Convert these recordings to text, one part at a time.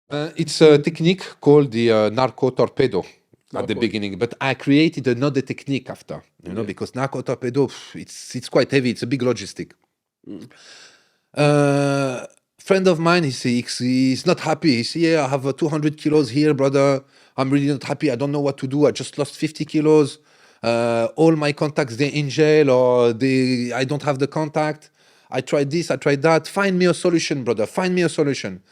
It's a technique called the narco-torpedo at the Narco. beginning, but I created another technique after, Yeah. because narco-torpedo, it's quite heavy. It's a big logistic. Mm. Friend of mine, he's not happy. He said, yeah, I have 200 kilos here, brother. I'm really not happy. I don't know what to do. I just lost 50 kilos. All my contacts, they're in jail or I don't have the contact. I tried this, I tried that. Find me a solution, brother. Find me a solution.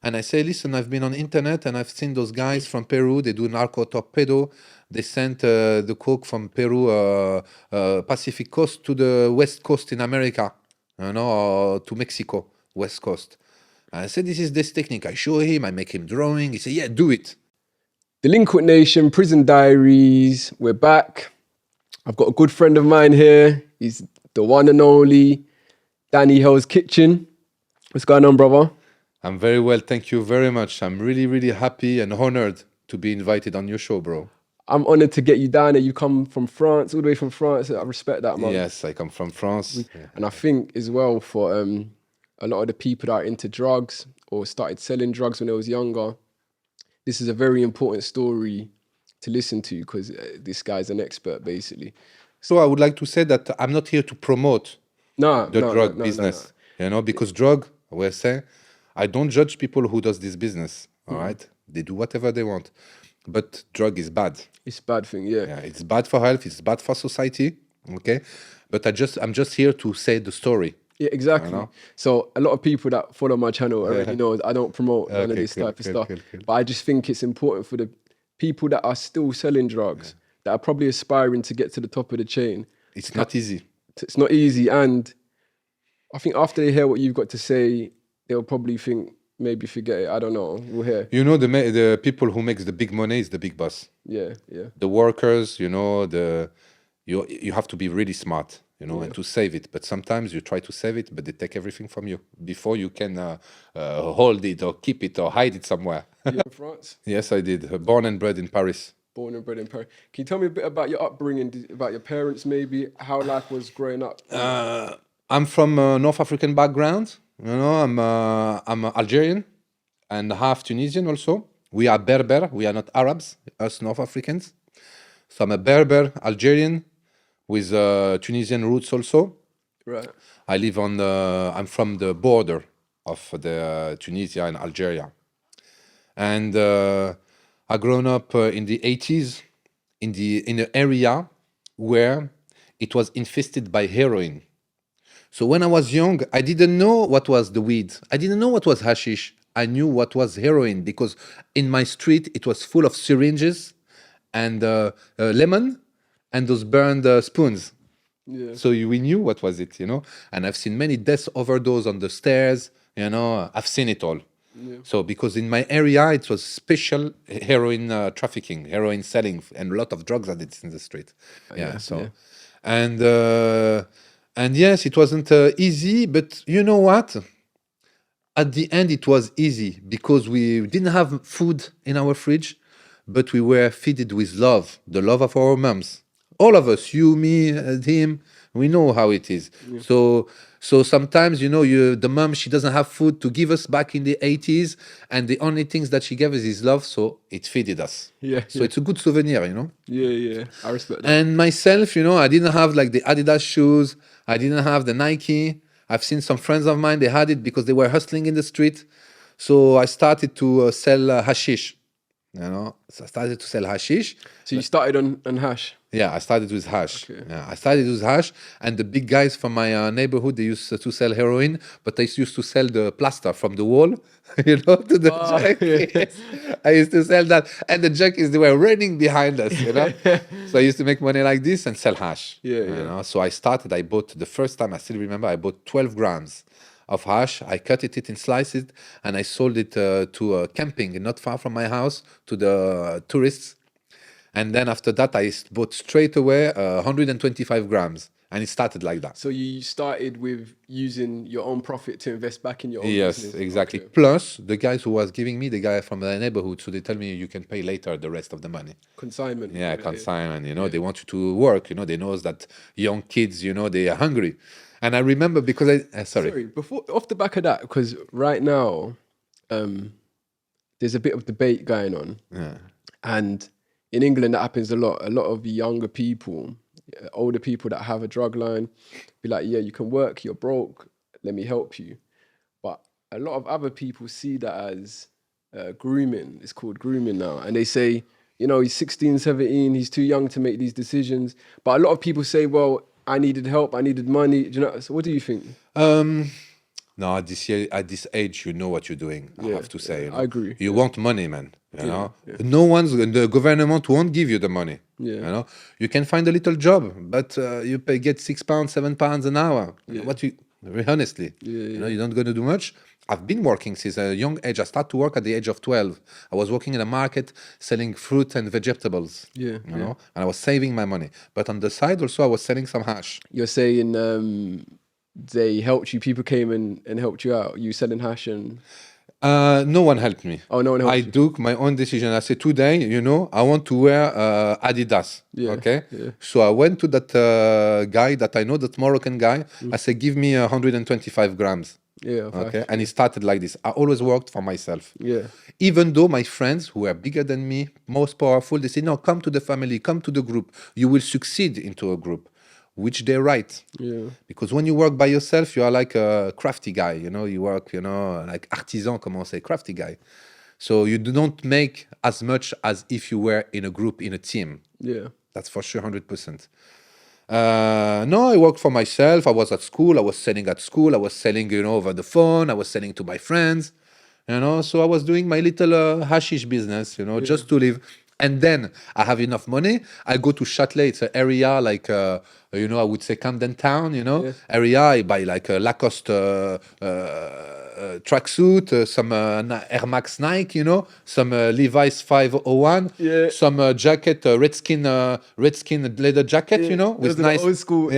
And I say, listen, I've been on internet and I've seen those guys from Peru. They do narco-torpedo. They sent the coke from Peru, Pacific coast to the west coast in America, or to Mexico, west coast. And I said, this is this technique. I show him, I make him drawing. He said, yeah, do it. Delinquent Nation, Prison Diaries. We're back. I've got a good friend of mine here. He's the one and only Danny Hell's Kitchen. What's going on, brother? I'm very well. Thank you very much. I'm really, really happy and honored to be invited on your show, bro. I'm honored to get you down here. You come from France, all the way from France. I respect that, man. Yes, I come from France. And I think as well for a lot of the people that are into drugs or started selling drugs when they was younger, this is a very important story to listen to because this guy's an expert, basically. So I would like to say that I'm not here to promote No, the drug business, because drug, we're saying, I don't judge people who does this business, all right? They do whatever they want. But drug is bad. It's a bad thing, yeah. Yeah, it's bad for health, it's bad for society, okay? But I'm just here to say the story. Yeah, exactly. You know? So a lot of people that follow my channel already know I don't promote none of this type of stuff. Cool. But I just think it's important for the people that are still selling drugs, that are probably aspiring to get to the top of the chain. It's not easy. It's not easy. And I think after they hear what you've got to say, they'll probably think, maybe forget it. I don't know. We'll hear. You know, the people who makes the big money is the big boss. Yeah. The workers, you have to be really smart, and to save it. But sometimes you try to save it, but they take everything from you before you can hold it or keep it or hide it somewhere. You in France? Yes, I did. Born and bred in Paris. Born and bred in Paris. Can you tell me a bit about your upbringing, about your parents, maybe how life was growing up? I'm from a North African background. I'm Algerian and half Tunisian also. We are Berber. We are not Arabs, us North Africans. So I'm a Berber Algerian with Tunisian roots also. Right. I'm from the border of the Tunisia and Algeria. And I grown up in the 80s in an area where it was infested by heroin. So when I was young, I didn't know what was the weed. I didn't know what was hashish. I knew what was heroin because in my street, it was full of syringes and lemon and those burned spoons. Yeah. So we knew what was it, And I've seen many deaths overdose on the stairs, I've seen it all. Yeah. So because in my area, it was special heroin trafficking, heroin selling, and a lot of drugs addicts in the street. And yes, it wasn't easy, but you know what? At the end, it was easy because we didn't have food in our fridge, but we were fed with love, the love of our moms. All of us, you, me, him, we know how it is. Yeah. So sometimes, the mom, she doesn't have food to give us back in the 80s, and the only things that she gave us is love, so it fed us. Yeah. So it's a good souvenir, Yeah. I respect that. And myself, I didn't have like the Adidas shoes. I didn't have the Nike. I've seen some friends of mine, they had it because they were hustling in the street. So I started to sell hashish. So I started to sell hashish. So you started on hash? Yeah, I started with hash. Okay. Yeah, I started with hash, and the big guys from my neighborhood, they used to sell heroin, but they used to sell the plaster from the wall, to the junkies. Yes. I used to sell that, and the junkies, they were running behind us, So I used to make money like this and sell hash. Yeah. So I bought, the first time, I still remember, I bought 12 grams of hash. I cut it in slices, and I sold it to camping not far from my house to the tourists. And then after that, I bought straight away 125 grams. And it started like that. So you started with using your own profit to invest back in your own business? Yes, exactly. Okay. Plus, the guys who was giving me, the guy from the neighborhood, so they tell me you can pay later the rest of the money. Consignment. Yeah, consignment. They want you to work. They know that young kids, they are hungry. And I remember because Sorry, before, off the back of that, because right now, there's a bit of debate going on. Yeah. And in England, that happens a lot. A lot of younger people, older people that have a drug line, be like, yeah, you can work, you're broke, let me help you. But a lot of other people see that as grooming. It's called grooming now. And they say, you know, he's 16, 17, he's too young to make these decisions. But a lot of people say, well, I needed help, I needed money. Do you know? So what do you think? No, at this age, you know what you're doing. I have to say, I agree. You want money, man. You know, yeah. the government won't give you the money. Yeah. You know, you can find a little job, but you get £6, £7 an hour. You know, very honestly, you know, you're not going to do much. I've been working since a young age. I started to work at the age of 12. I was working in a market selling fruit and vegetables. You know, and I was saving my money. But on the side also, I was selling some hash. You're saying they helped you, people came and helped you out, you selling hash and... No one helped me. Oh, no one helped I you. took my own decision. I said, today, you know, I want to wear Adidas. Okay. So I went to that guy that I know, that Moroccan guy. I said, give me 125 grams. Okay. And it started like this. I always worked for myself. Even though my friends who were bigger than me, most powerful, they say, no, come to the family, come to the group. You will succeed into a group. Which they're right. Because when you work by yourself, you are like a crafty guy, you know, you work, you know, like artisan, comment on say, crafty guy. So you do not make as much as if you were in a group, in a team. That's for sure, 100%. No, I worked for myself. I was at school. I was selling at school. I was selling, you know, over the phone. I was selling to my friends, you know. So I was doing my little hashish business, you know, just to live. And then I have enough money. I go to Châtelet. It's an area like, you know, I would say Camden Town, you know, area. I buy like a Lacoste tracksuit, some Air Max Nike, you know, some Levi's 501, some jacket, Redskin leather jacket, you know, with nice old school,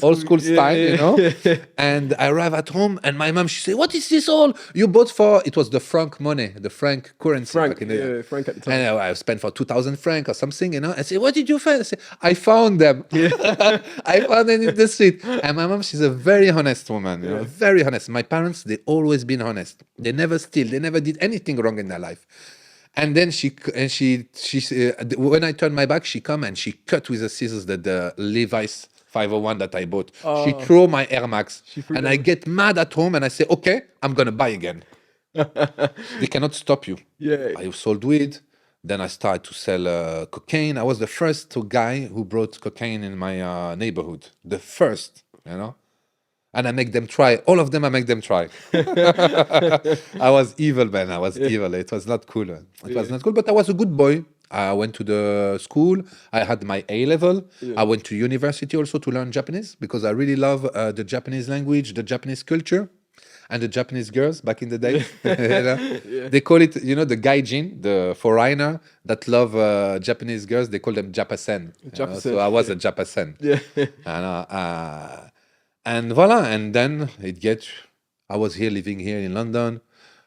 old school style, you know. And I arrive at home, and my mom, she say, "What is this all you bought for?" It was the franc money, the franc currency. Franc at the time. And I spent for 2,000 franc or something, you know. I say, "What did you find?" I say, "I found them. I found them in the street." And my mom, she's a very honest woman, you know, very honest. My parents, they always been honest. They never steal. They never did anything wrong in their life. And then she when I turned my back, she come and she cut with the scissors the Levi's 501 that I bought. She threw my Air Max, and I get mad at home, and I say, "Okay, I'm gonna buy again." They cannot stop you. I sold weed. Then I started to sell cocaine. I was the first guy who brought cocaine in my neighborhood. The first, you know. And I make them try. All of them, I make them try. I was evil, man. I was evil. It was not cool. It was not cool, but I was a good boy. I went to the school. I had my A level. I went to university also to learn Japanese because I really love the Japanese language, the Japanese culture, and the Japanese girls back in the day. You know? They call it, you know, the gaijin, the foreigner that love Japanese girls. They call them Japasen. So I was a Japasen. And voila, and then I was here, living here in London,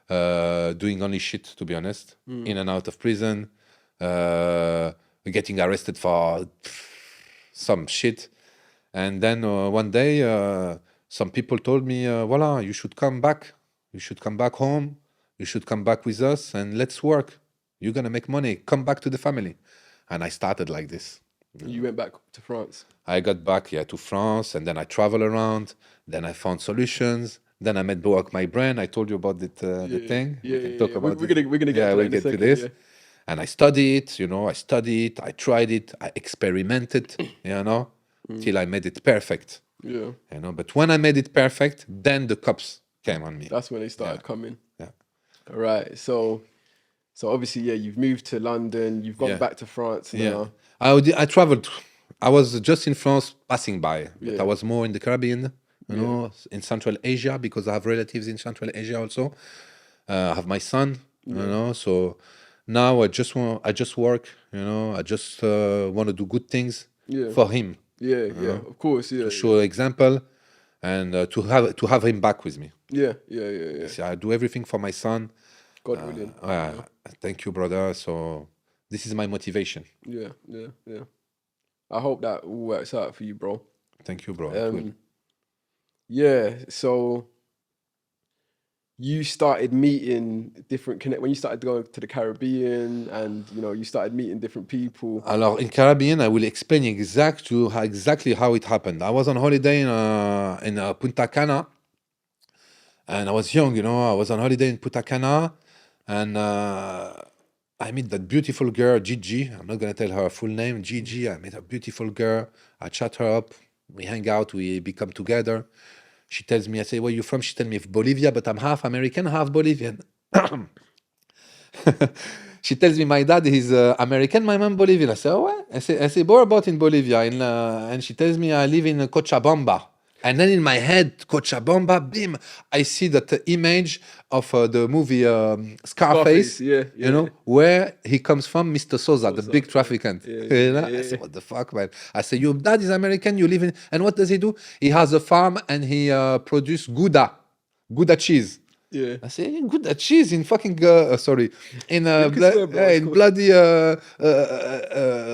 doing only shit, to be honest, in and out of prison, getting arrested for some shit. And then one day, some people told me, voila, you should come back. You should come back home. You should come back with us and let's work. You're going to make money. Come back to the family. And I started like this. You went back to France? I got back, to France, and then I travel around. Then I found solutions. Then I met my brain. I told you about the thing. We can talk about it. We're gonna get we'll get to this. And I studied, you know, I tried it, I experimented, you know, till I made it perfect. You know, but when I made it perfect, then the cops came on me. That's when they started coming. All right. So obviously, you've moved to London, you've gone back to France now. I traveled. I was just in France passing by, but I was more in the Caribbean, you know, in Central Asia, because I have relatives in Central Asia also. I have my son, you know, so now I just work, you know, I just want to do good things for him. Of course, to show example and to have him back with me. See, I do everything for my son. God willing. Thank you, brother. So this is my motivation. I hope that all works out for you, bro. Thank you, bro. So you started meeting different when you started going to the Caribbean, and you started meeting different people. Alors, in Caribbean, I will explain exactly how it happened. I was on holiday in Punta Cana, and I was young, I was on holiday in Punta Cana, and I met that beautiful girl, Gigi. I'm not going to tell her full name, Gigi. I met a beautiful girl. I chat her up. We hang out. We become together. She tells me, I say, where you from? She tells me, Bolivia, but I'm half American, half Bolivian. She tells me my dad is American, my mom Bolivian. I say, oh, what? I say, where about in Bolivia? And she tells me I live in Cochabamba. And then in my head, Cochabamba, bim, I see that image of the movie Scarface, yeah. where he comes from, Mr. Sosa, the big trafficant. Yeah. I say, what the fuck, man? I say, your dad is American, you live in... And what does he do? He has a farm and he produces Gouda cheese. Yeah. I say, Gouda cheese in fucking... sorry. In, in bloody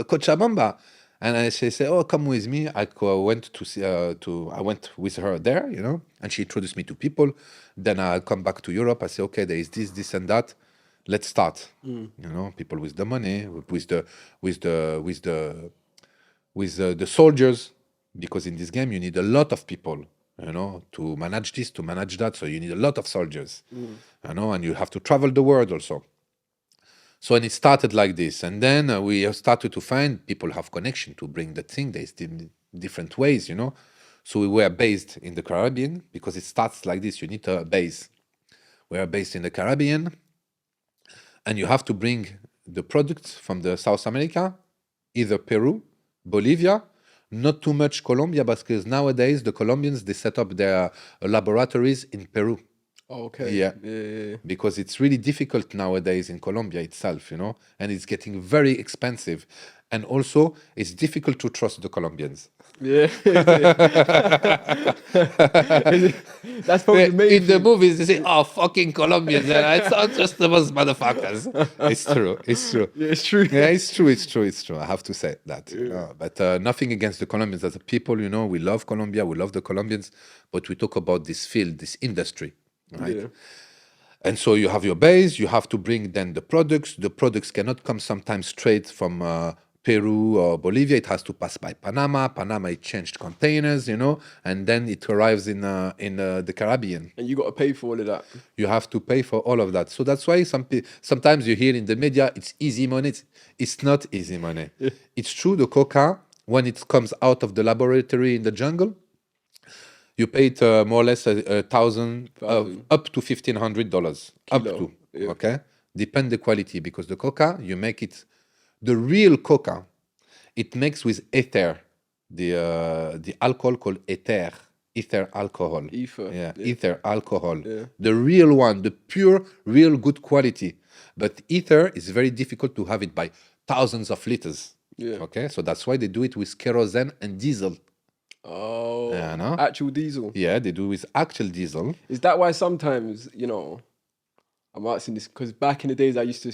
Cochabamba. And I say, oh, come with me. I went to see, I went with her there, and she introduced me to people. Then I come back to Europe. I say, okay, there is this, and that. Let's start. People with the money, with the soldiers, because in this game you need a lot of people, to manage this, to manage that. So you need a lot of soldiers, and you have to travel the world also. So and it started like this, and then we started to find people have connection to bring the thing. There's different ways, So we were based in the Caribbean because it starts like this. You need a base. We are based in the Caribbean, and you have to bring the products from the South America, either Peru, Bolivia, not too much Colombia, because nowadays the Colombians, they set up their laboratories in Peru. Okay. Yeah. Because it's really difficult nowadays in Colombia itself, and it's getting very expensive. And also, it's difficult to trust the Colombians. Yeah. That's probably the main In the movies, they say, oh, fucking Colombians. And it's not just those motherfuckers. It's true. Yeah, it's true. Yeah, it's true. I have to say that. But nothing against the Colombians. As a people, we love Colombia. We love the Colombians. But we talk about this field, this industry. Right. Yeah. And so you have your base, you have to bring then the products. The products cannot come sometimes straight from Peru or Bolivia. It has to pass by Panama. Panama, it changed containers, and then it arrives in the Caribbean. And you got to pay for all of that. You have to pay for all of that. So that's why sometimes you hear in the media, it's easy money. It's not easy money. Yeah. It's true, the coca, when it comes out of the laboratory in the jungle, you pay it more or less $1,000 up to $1,500. Up to, okay? Depend the quality, because the coca, you make it, the real coca, it makes with ether, the alcohol called ether alcohol. Ether alcohol. Yeah. The real one, the pure, real good quality. But ether is very difficult to have it by thousands of liters. Yeah. Okay, so that's why they do it with kerosene and diesel. Oh, no? Actual diesel. Yeah, they do with actual diesel. Is that why sometimes, I'm asking this because back in the days I used to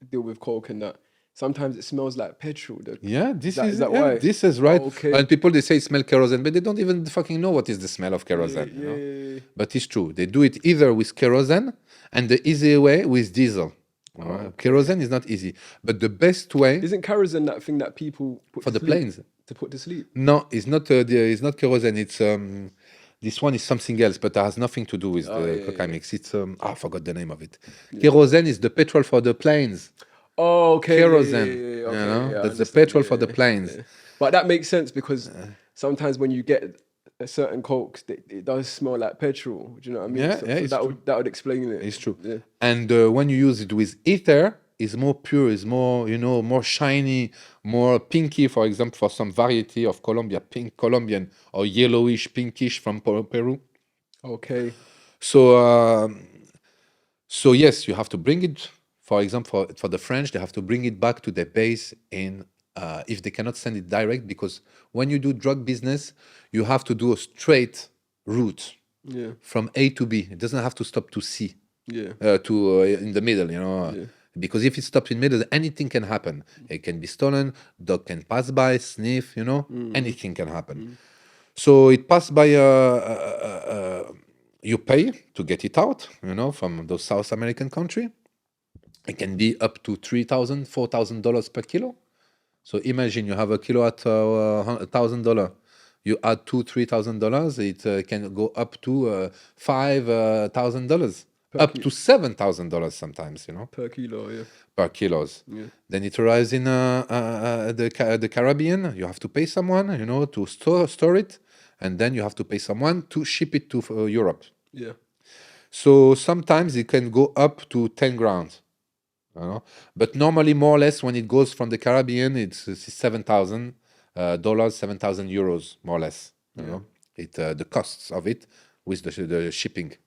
deal with coke and that. Sometimes it smells like petrol. Is that why? This is right. Oh, okay. And people, they say smell kerosene, but they don't even fucking know what is the smell of kerosene. Yeah. But it's true. They do it either with kerosene and the easy way with diesel. Kerosene is not easy. But the best way... Isn't kerosene that thing that people put for the planes? To put to sleep? No, it's not kerosene. It's this one is something else, but it has nothing to do with the coca mix. It's I forgot the name of it. Kerosene is the petrol for the planes. Oh, okay. Kerosene. That's the petrol for the planes. Yeah. But that makes sense because sometimes when you get a certain coke, it does smell like petrol. Do you know what I mean? So that would explain it. It's true. Yeah. And when you use it with ether, it's more pure, it's more, more shiny, more pinky, for example, for some variety of Colombia, pink Colombian or yellowish, pinkish from Peru. Okay. So yes, you have to bring it, for example, for the French, they have to bring it back to their base in, if they cannot send it direct, because when you do drug business, you have to do a straight route from A to B. It doesn't have to stop to C, in the middle, Yeah. Because if it stops in the middle, anything can happen. It can be stolen, dog can pass by, sniff, anything can happen. So it passed by You pay to get it out, from those South American country. It can be up to $3,000, $4,000 per kilo. So imagine you have a kilo at $1,000. You add $2,000, $3,000. It can go up to $5,000, up to $7,000 sometimes. Per kilo, yeah. Per kilos. Yeah. Then it arrives in the Caribbean. You have to pay someone, to store it, and then you have to pay someone to ship it to Europe. Yeah. So sometimes it can go up to 10 grand. But normally, more or less, when it goes from the Caribbean, it's $7,000, €7,000, more or less. The costs of it with the shipping.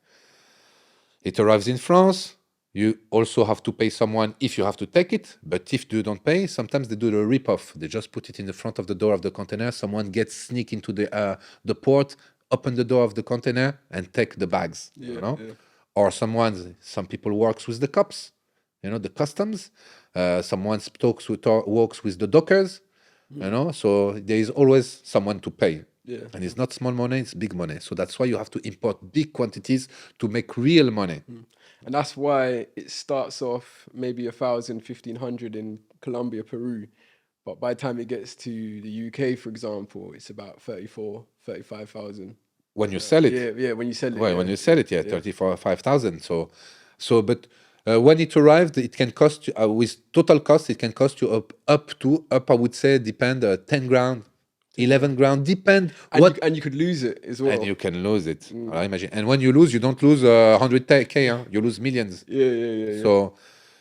It arrives in France. You also have to pay someone if you have to take it. But if you don't pay, sometimes they do the rip-off. They just put it in the front of the door of the container. Someone sneak into the port, open the door of the container, and take the bags. Or some people works with the cops. The customs. Someone works with the dockers. So there is always someone to pay. Yeah. And it's not small money, it's big money. So that's why you have to import big quantities to make real money. And that's why it starts off maybe 1,000, 1,500 in Colombia, Peru. But by the time it gets to the UK, for example, it's about 34, 35,000. When you sell it. Yeah, when you sell it. Well, when you sell it, 34, 5,000. But when it arrived, it can cost you, with total cost, it can cost you up, I would say, depend, 10 grand, 11 grand, depend. And you could lose it as well. And you can lose it, I imagine. And when you lose, you don't lose 100K, you lose millions. Yeah.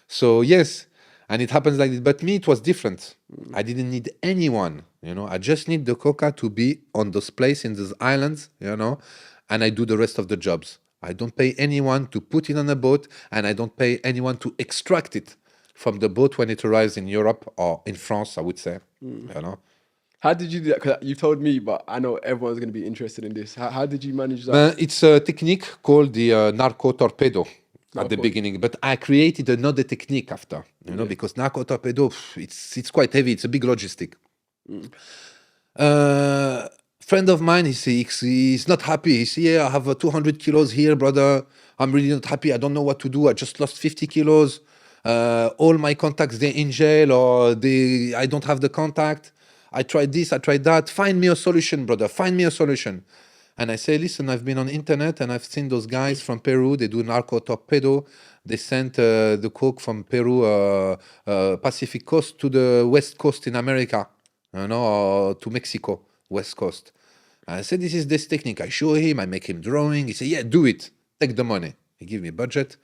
So yes, and it happens like this. But me, it was different. I didn't need anyone, I just need the coca to be on those places, in those islands, and I do the rest of the jobs. I don't pay anyone to put it on a boat, and I don't pay anyone to extract it from the boat when it arrives in Europe or in France, I would say. How did you do that? Because you told me, but I know everyone's going to be interested in this. How did you manage that? It's a technique called the narco-torpedo at the beginning, but I created another technique after, because narco-torpedo, it's quite heavy. It's a big logistic. Friend of mine, he's not happy. He said, I have 200 kilos here, brother. I'm really not happy. I don't know what to do. I just lost 50 kilos. All my contacts, they're in jail, or I don't have the contact. I tried this, I tried that. Find me a solution, brother. Find me a solution. And I say, listen, I've been on internet and I've seen those guys from Peru. They do narco-torpedo. They sent the coke from Peru, Pacific coast to the west coast in America, or to Mexico. West Coast. I said, this technique. I show him, I make him drawing. He said, yeah, do it. Take the money. He give me budget.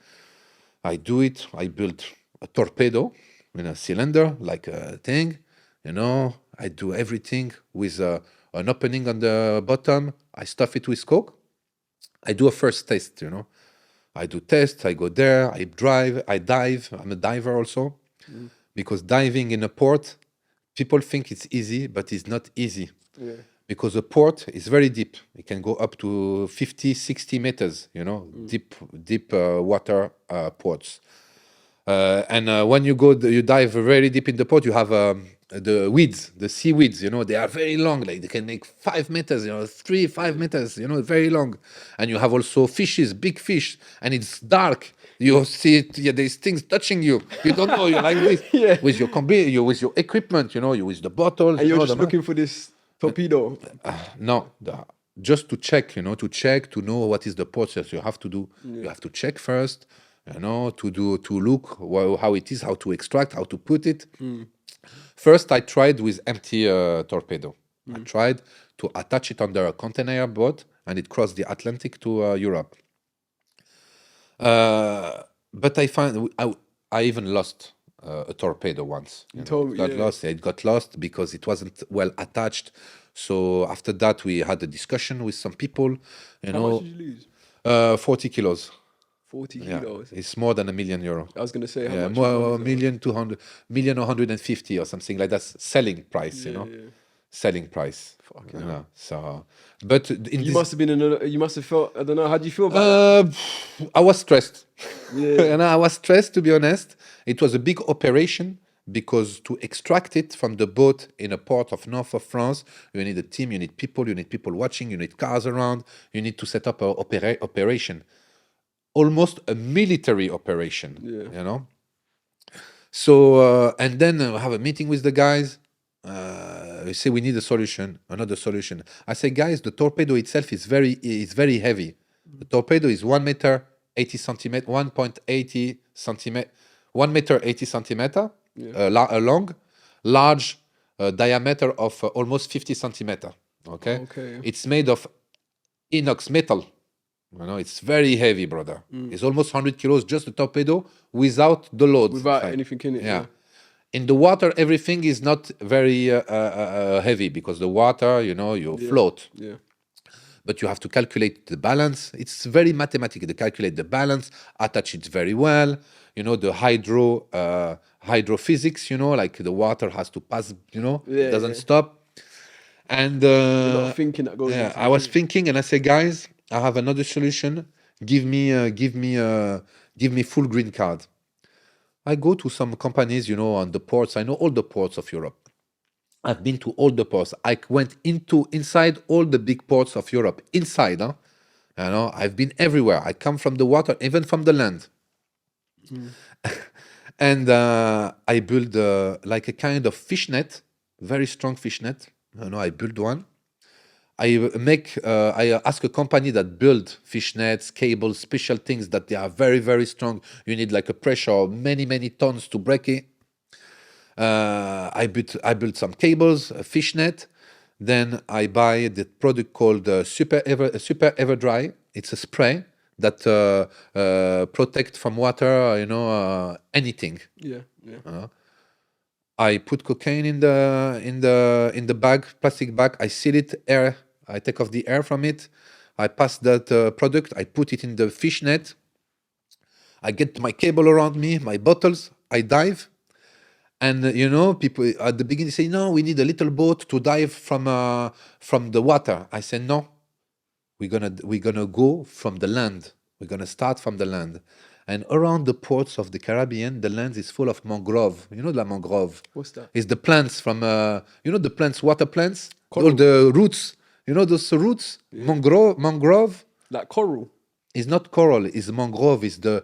I do it. I build a torpedo in a cylinder, like a thing. I do everything with an opening on the bottom. I stuff it with coke. I do a first test, I do tests. I go there. I dive. I'm a diver also. Because diving in a port, people think it's easy, but it's not easy. Because the port is very deep. It can go up to 50, 60 meters, deep water ports. And when you dive very deep in the port, you have the weeds, the seaweeds, they are very long. Like they can make 5 meters, 5 meters, very long. And you have also fishes, big fish, and it's dark. You see it, there's things touching you. You don't know, you're like this. With your with your equipment, you with the bottles. And you're just looking for this torpedo. Just to check, to know what is the process you have to do. You have to check first, to look how it is, how to extract, how to put it. First, I tried with empty torpedo. I tried to attach it under a container boat, and it crossed the Atlantic to Europe. But I find I even lost a torpedo once. It got lost because it wasn't well attached. So after that, we had a discussion with some people. How much did you lose? 40 kilos. 40 kilos. It's more than €1 million. I was going to say how much. More million 150 or something like that. Selling price, selling price. So, but you must have been you must have felt. I don't know. How do you feel about it? I was stressed. I was stressed, to be honest. It was a big operation, because to extract it from the boat in a port of north of France, you need a team, you need people watching, you need cars around, you need to set up a operation, almost a military operation, you know. So and then I have a meeting with the guys. We say we need a solution, another solution. I say, guys, the torpedo itself is very heavy. The torpedo is 1 meter 80 centimeter, 1.80 centimeter, 1 meter 80 centimeter long, large diameter of almost 50 centimeter. Okay, it's made of inox metal. You know, it's very heavy, brother. It's almost 100 kilos, just the torpedo without the load. Without anything in it. Yeah. In the water, everything is not very heavy because the water, you know, you float. Yeah. But you have to calculate the balance. It's very mathematical to calculate the balance, attach it very well. You know, the hydrophysics, you know, like the water has to pass, you know, doesn't stop. And a lot of thinking that goes into I was thinking, and I said, guys, I have another solution. Give me full green card. I go to some companies, you know, on the ports. I know all the ports of Europe. I've been to all the ports. I went inside all the big ports of Europe. Inside, huh? You know, I've been everywhere. I come from the water, even from the land. And I build like a kind of fishnet, very strong fishnet. You know, I build one. I ask a company that build fishnets, cables, special things that they are very strong. You need like a pressure of many tons to break it. I built some cables, a fishnet. Then I buy the product called Super Ever Dry. It's a spray that protect from water. You know, anything. Yeah. I put cocaine in the bag, plastic bag. I seal it, air. I take off the air from it. I pass that product. I put it in the fishnet. I get my cable around me, my bottles. I dive. And you know, people at the beginning say, "No, we need a little boat to dive from the water." I say, "No, we're gonna go from the land. We're gonna start from the land." And around the ports of the Caribbean, the land is full of mangrove. You know, the mangrove. What's that? It's the plants from you know, the plants, water plants, all the roots. You know those roots, mangrove. Like coral. It's not coral. It's mangrove. Is the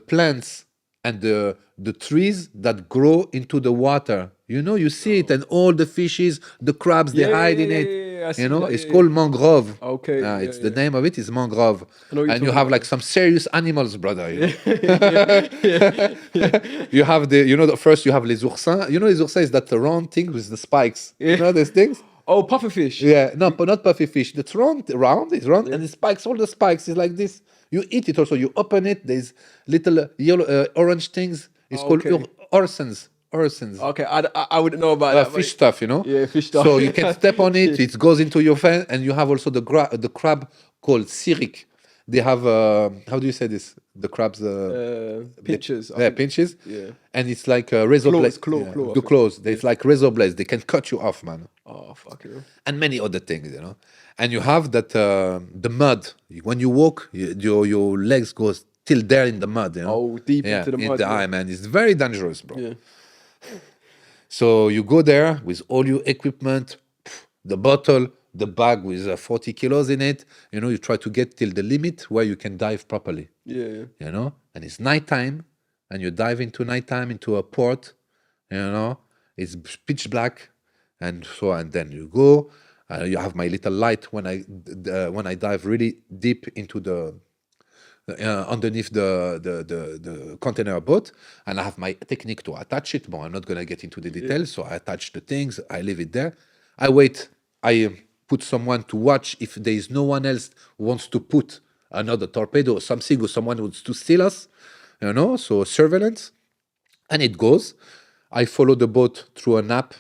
plants and the trees that grow into the water. You know, you see it, and all the fishes, the crabs, they hide in it. You know, it's called mangrove. Okay. It's the name of it is mangrove, and you have like some serious animals, brother. You know? You have first you have les oursins. You know, les oursins is that round thing with the spikes. You know these things. Oh, pufferfish. Yeah, no, but not pufferfish. That's round, and the spikes, all the spikes is like this. You eat it also. You open it. There's little yellow, orange things. It's called orsins. Okay, I wouldn't know about that. Fish stuff, you know. Yeah, fish stuff. So you can step on it. It goes into your fan, and you have also the crab called sirik. They have how do you say this? The crabs. Pinches. Pinches. Yeah. And it's like razor blades. The claws. It's like razor blades. They can cut you off, man. Oh, fuck it. And many other things, you know. And you have that the mud. When you walk, your legs go still there in the mud, you know. Oh, deep into the mud. Man, it's very dangerous, bro. Yeah. So you go there with all your equipment, the bottle, the bag with 40 kilos in it. You know, you try to get till the limit where you can dive properly. Yeah. You know, and it's nighttime, and you dive into nighttime into a port. You know, it's pitch black, and then you go. You have my little light when I dive really deep into the underneath the container boat, and I have my technique to attach it, but I'm not gonna get into the details. So I attach the things, I leave it there. I wait. I put someone to watch if there is no one else who wants to put another torpedo or something, or someone wants to steal us, you know. So surveillance, and it goes. I follow the boat through an app.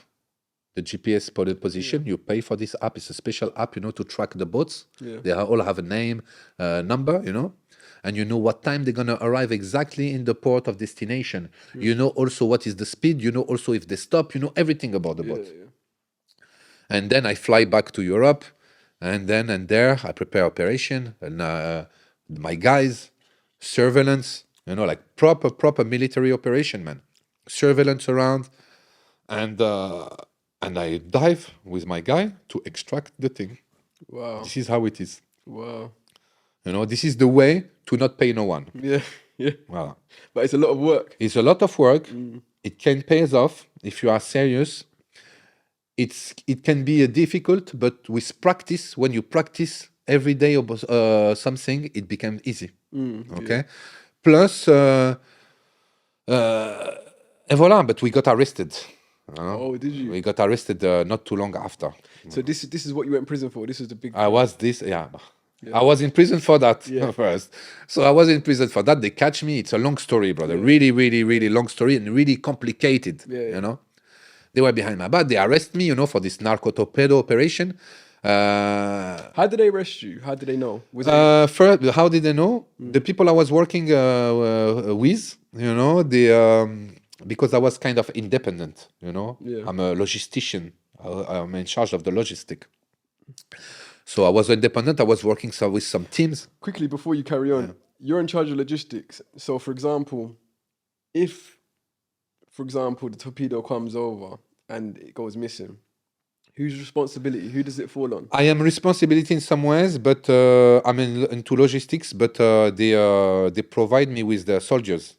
The GPS position, you pay for this app. It's a special app, you know, to track the boats. Yeah. They all have a name, number, you know, and you know what time they're going to arrive exactly in the port of destination. You know also what is the speed. You know also if they stop. You know everything about the boat. Yeah. And then I fly back to Europe, and there I prepare operation, and my guys, surveillance, you know, like proper military operation, man. surveillance around, and I dive with my guy to extract the thing. Wow. This is how it is. Wow. You know, this is the way to not pay no one. Yeah. Yeah. Voilà. But it's a lot of work. It's a lot of work. It can pay off if you are serious. It can be difficult, but with practice, when you practice every day something, it becomes easy. Okay. Plus, and voilà. But we got arrested. Oh, did you? We got arrested not too long after. So this is what you went in prison for. This was the big. I was in prison for that first. So I was in prison for that. They catch me. It's a long story, brother. Really, really, really long story and really complicated. You know, they were behind my back. They arrest me, you know, for this narco-torpedo operation. How did they arrest you? How did they know? Was First, how did they know? The people I was working with, you know, because I was kind of independent, you know. I'm a logistician. I'm in charge of the logistic. So I was independent. I was working with some teams. Quickly, before you carry on, you're in charge of logistics. So, for example, if, the torpedo comes over and it goes missing, whose responsibility? Who does it fall on? I am responsibility in some ways, but I'm into logistics. But they provide me with the soldiers,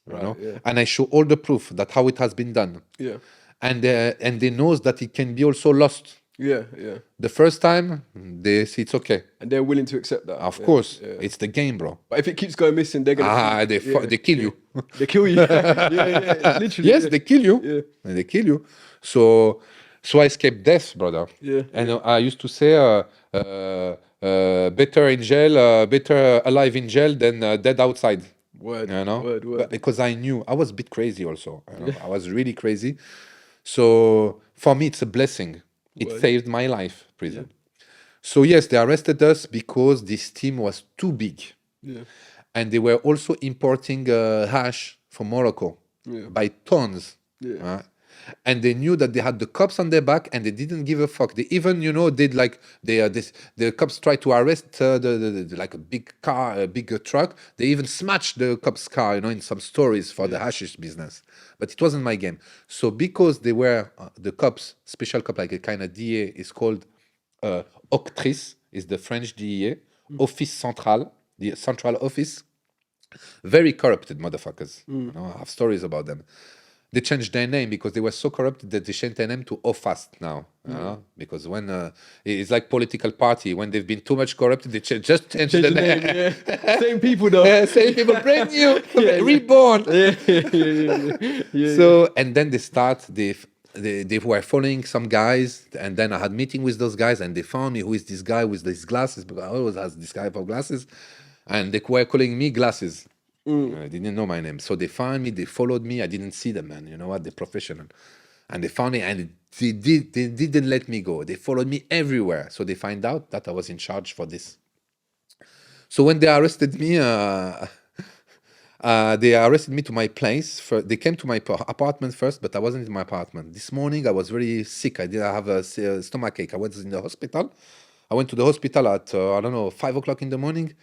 you know, and I show all the proof that how it has been done. Yeah, and they knows that it can be also lost. Yeah. The first time, they see it's okay. And they're willing to accept that. Of course. It's the game, bro. But if it keeps going missing, they're going to... They kill you. They kill you. Literally. Yes, they kill you. Yeah. And they kill you. So I escaped death, brother. Yeah. And I used to say, better in jail, better alive in jail than dead outside. Word. You know? Word. But because I knew. I was a bit crazy also. You know? I was really crazy. So for me, it's a blessing. It saved my life, prison. So yes, they arrested us because this team was too big. Yeah. And they were also importing hash from Morocco by tons. Yeah. And they knew that they had the cops on their back and they didn't give a fuck. They even, you know, did like the cops tried to arrest like a big car, a big truck. They even smashed the cops' car, you know, in some stories for the hashish business. But it wasn't my game. So because they were the cops, special cop, like a kind of DA, is called Octrice, is the French DEA, Office Central, the central office. Very corrupted motherfuckers. You know, I have stories about them. They changed their name because they were so corrupted that they changed their name to OFAST now. Because when it's like political party, when they've been too much corrupted, they just changed the name. Same people though. Same people, brand new, reborn. So, and then they start, they were following some guys, and then I had meeting with those guys, and they found me, who is this guy with these glasses, because I always ask this guy for glasses, and they were calling me Glasses. They didn't know my name. So they found me, they followed me. I didn't see them, man. You know what? They're professional. And they found me, and they didn't let me go. They followed me everywhere. So they find out that I was in charge for this. So when they arrested me, to my place. They came to my apartment first, but I wasn't in my apartment. This morning, I was very sick. I have a stomachache. I was in the hospital. I went to the hospital at, 5 o'clock in the morning.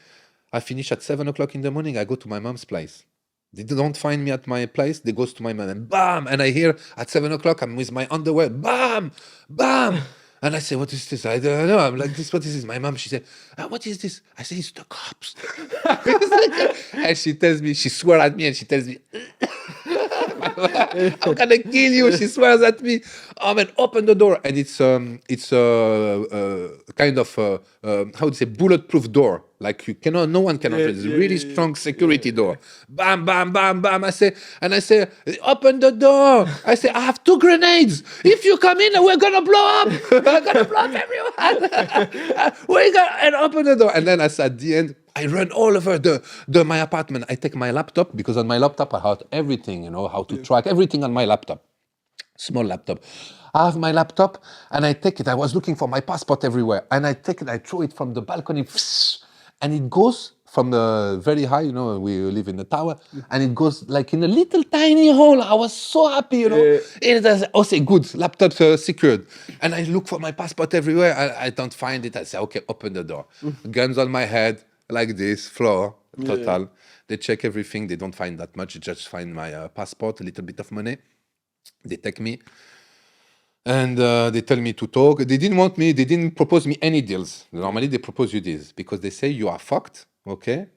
I finish at 7 o'clock in the morning. I go to my mom's place. They don't find me at my place. They goes to my mom and bam. And I hear at 7 o'clock, I'm with my underwear. Bam, bam. And I say, what is this? I don't know. I'm like, what is this? My mom, she said, what is this? I say, it's the cops. And she tells me, she swears at me and she tells me, I'm gonna kill you. She swears at me. Oh man, open the door. And it's kind of how to say, bulletproof door. Like no one can open it. It's a really strong security door. Bam, bam, bam, bam. I say, open the door. I say, I have 2 grenades. If you come in, we're gonna blow up. We're gonna blow up everyone. And open the door. And then at the end, I run all over my apartment. I take my laptop, because on my laptop I have everything, you know, how to track everything on my laptop. Small laptop. I have my laptop and I take it. I was looking for my passport everywhere. And I take it, I throw it from the balcony. And it goes from the very high, you know, we live in the tower. And it goes like in a little tiny hole. I was so happy, you know. And I say, okay, good, laptop secured. And I look for my passport everywhere. I don't find it. I say, okay, open the door. Guns on my head. Like this, floor, total. They check everything. They don't find that much. They just find my passport, a little bit of money. They take me. And they tell me to talk. They didn't want me. They didn't propose me any deals. Normally, they propose you deals because they say you are fucked. Okay,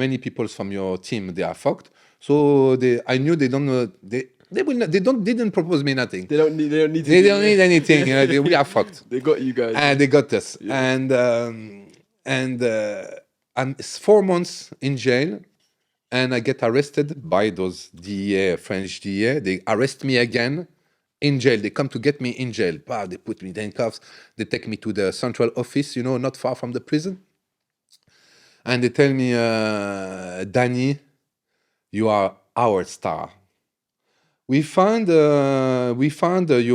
many people from your team they are fucked. So I knew they don't. They will not. They didn't propose me nothing. They don't need. They don't need. They don't need anything. We are fucked. They got you guys. And they got us. And I'm 4 months in jail. And I get arrested by those DEA, French DEA. They arrest me again in jail. They come to get me in jail. Wow, they put me in handcuffs. They take me to the central office, not far from the prison. And they tell me, Danny, you are our star. We found your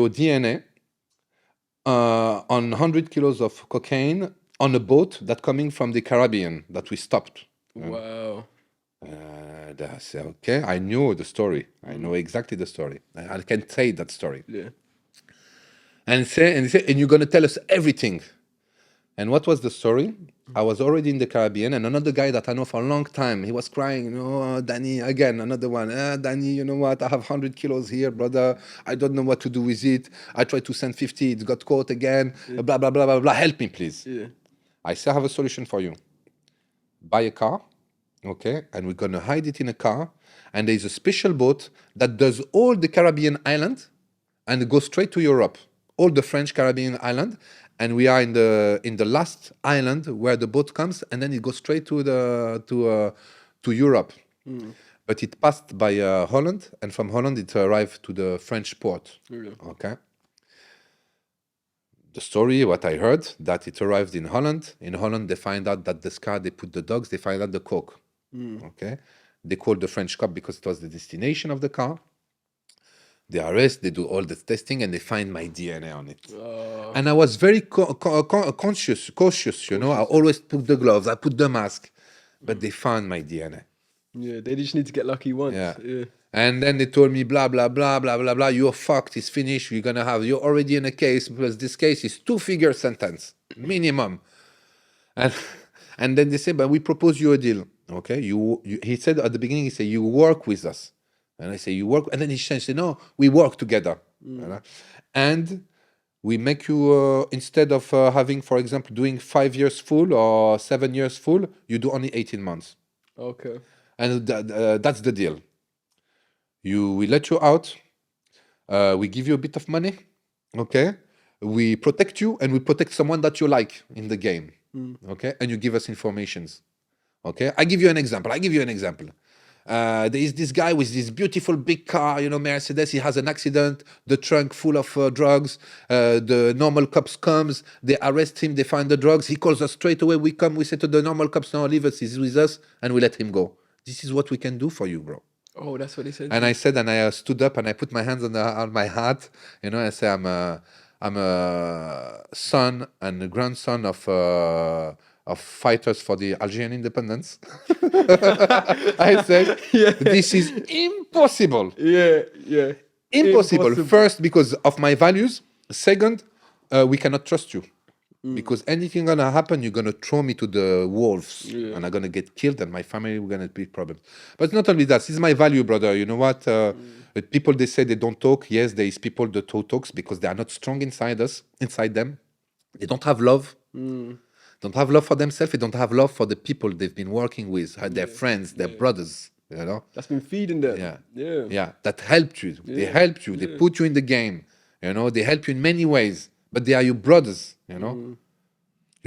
DNA on 100 kilos of cocaine on a boat that coming from the Caribbean that we stopped. Wow. I said, okay, I knew the story. I know exactly the story. I can say that story. Yeah. And you're gonna tell us everything. And what was the story? I was already in the Caribbean, and another guy that I know for a long time, he was crying, Danny, again, another one. Danny, you know what? I have 100 kilos here, brother. I don't know what to do with it. I tried to send 50, it got caught again. Blah, blah, blah, blah, blah. Help me, please. Yeah. I say, I have a solution for you. Buy a car. Okay, and we're gonna hide it in a car, and there's a special boat that does all the Caribbean island, and it goes straight to Europe, all the French Caribbean island, and we are in the last island where the boat comes, and then it goes straight to Europe. But it passed by Holland, and from Holland it arrived to the French port. Really? Okay. The story, what I heard, that it arrived in Holland. In Holland, they find out that this car, they put the dogs, they find out the coke. Okay, they called the French cop because it was the destination of the car. They arrest, they do all the testing, and they find my DNA on it. And I was very cautious. I always put the gloves, I put the mask, but they found my DNA. Yeah, they just need to get lucky once. Yeah. And then they told me, blah, blah, blah, blah, blah, blah, you're fucked, it's finished, you're already in a case, because this case is 2-figure sentence, minimum. And then they say, but we propose you a deal. Okay, he said at the beginning, he said, you work with us. And I say, you work, and then he changed, said, no, we work together. And we make you, instead of having, for example, doing 5 years full or 7 years full, you do only 18 months. Okay. And that's the deal. We let you out, we give you a bit of money, okay? We protect you, and we protect someone that you like in the game, okay? And you give us informations. Okay, I give you an example. There is this guy with this beautiful big car, Mercedes. He has an accident, the trunk full of drugs. The normal cops comes, they arrest him, they find the drugs. He calls us straight away. We come, we say to the normal cops, no, leave us, he's with us, and we let him go. This is what we can do for you, bro. Oh, that's what they said. And I said, and I stood up and I put my hands on my heart, and I say, I'm a son and a grandson of fighters for the Algerian independence. I said, this is impossible. Yeah. Impossible. First, because of my values. Second, we cannot trust you. Because anything gonna happen, you're gonna throw me to the wolves, and I'm gonna get killed, and my family will gonna be problems. But not only that, this is my value, brother. You know what? People, they say they don't talk. Yes, there is people that talks because they are not strong inside them. They don't have love. Don't have love for themselves. They don't have love for the people they've been working with, their friends, their brothers. That's been feeding them. Yeah. That helped you. They helped you. They put you in the game. They help you in many ways. But they are your brothers. You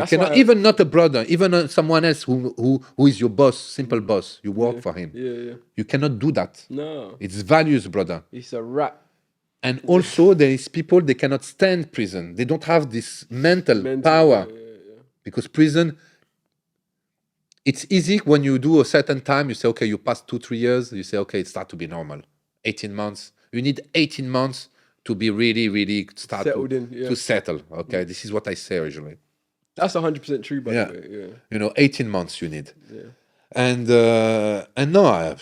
cannot, even not a brother, even someone else who is your boss, simple boss. You work for him. You cannot do that. No. It's values, brother. It's a wrap. And also, there is people, they cannot stand prison. They don't have this mental power. Because prison, it's easy when you do a certain time, you say, okay, you pass 2-3 years, you say, okay, it starts to be normal. 18 months. You need 18 months to be really, really start to settle. Okay, this is what I say originally. That's 100% true, by the way. 18 months you need. And no,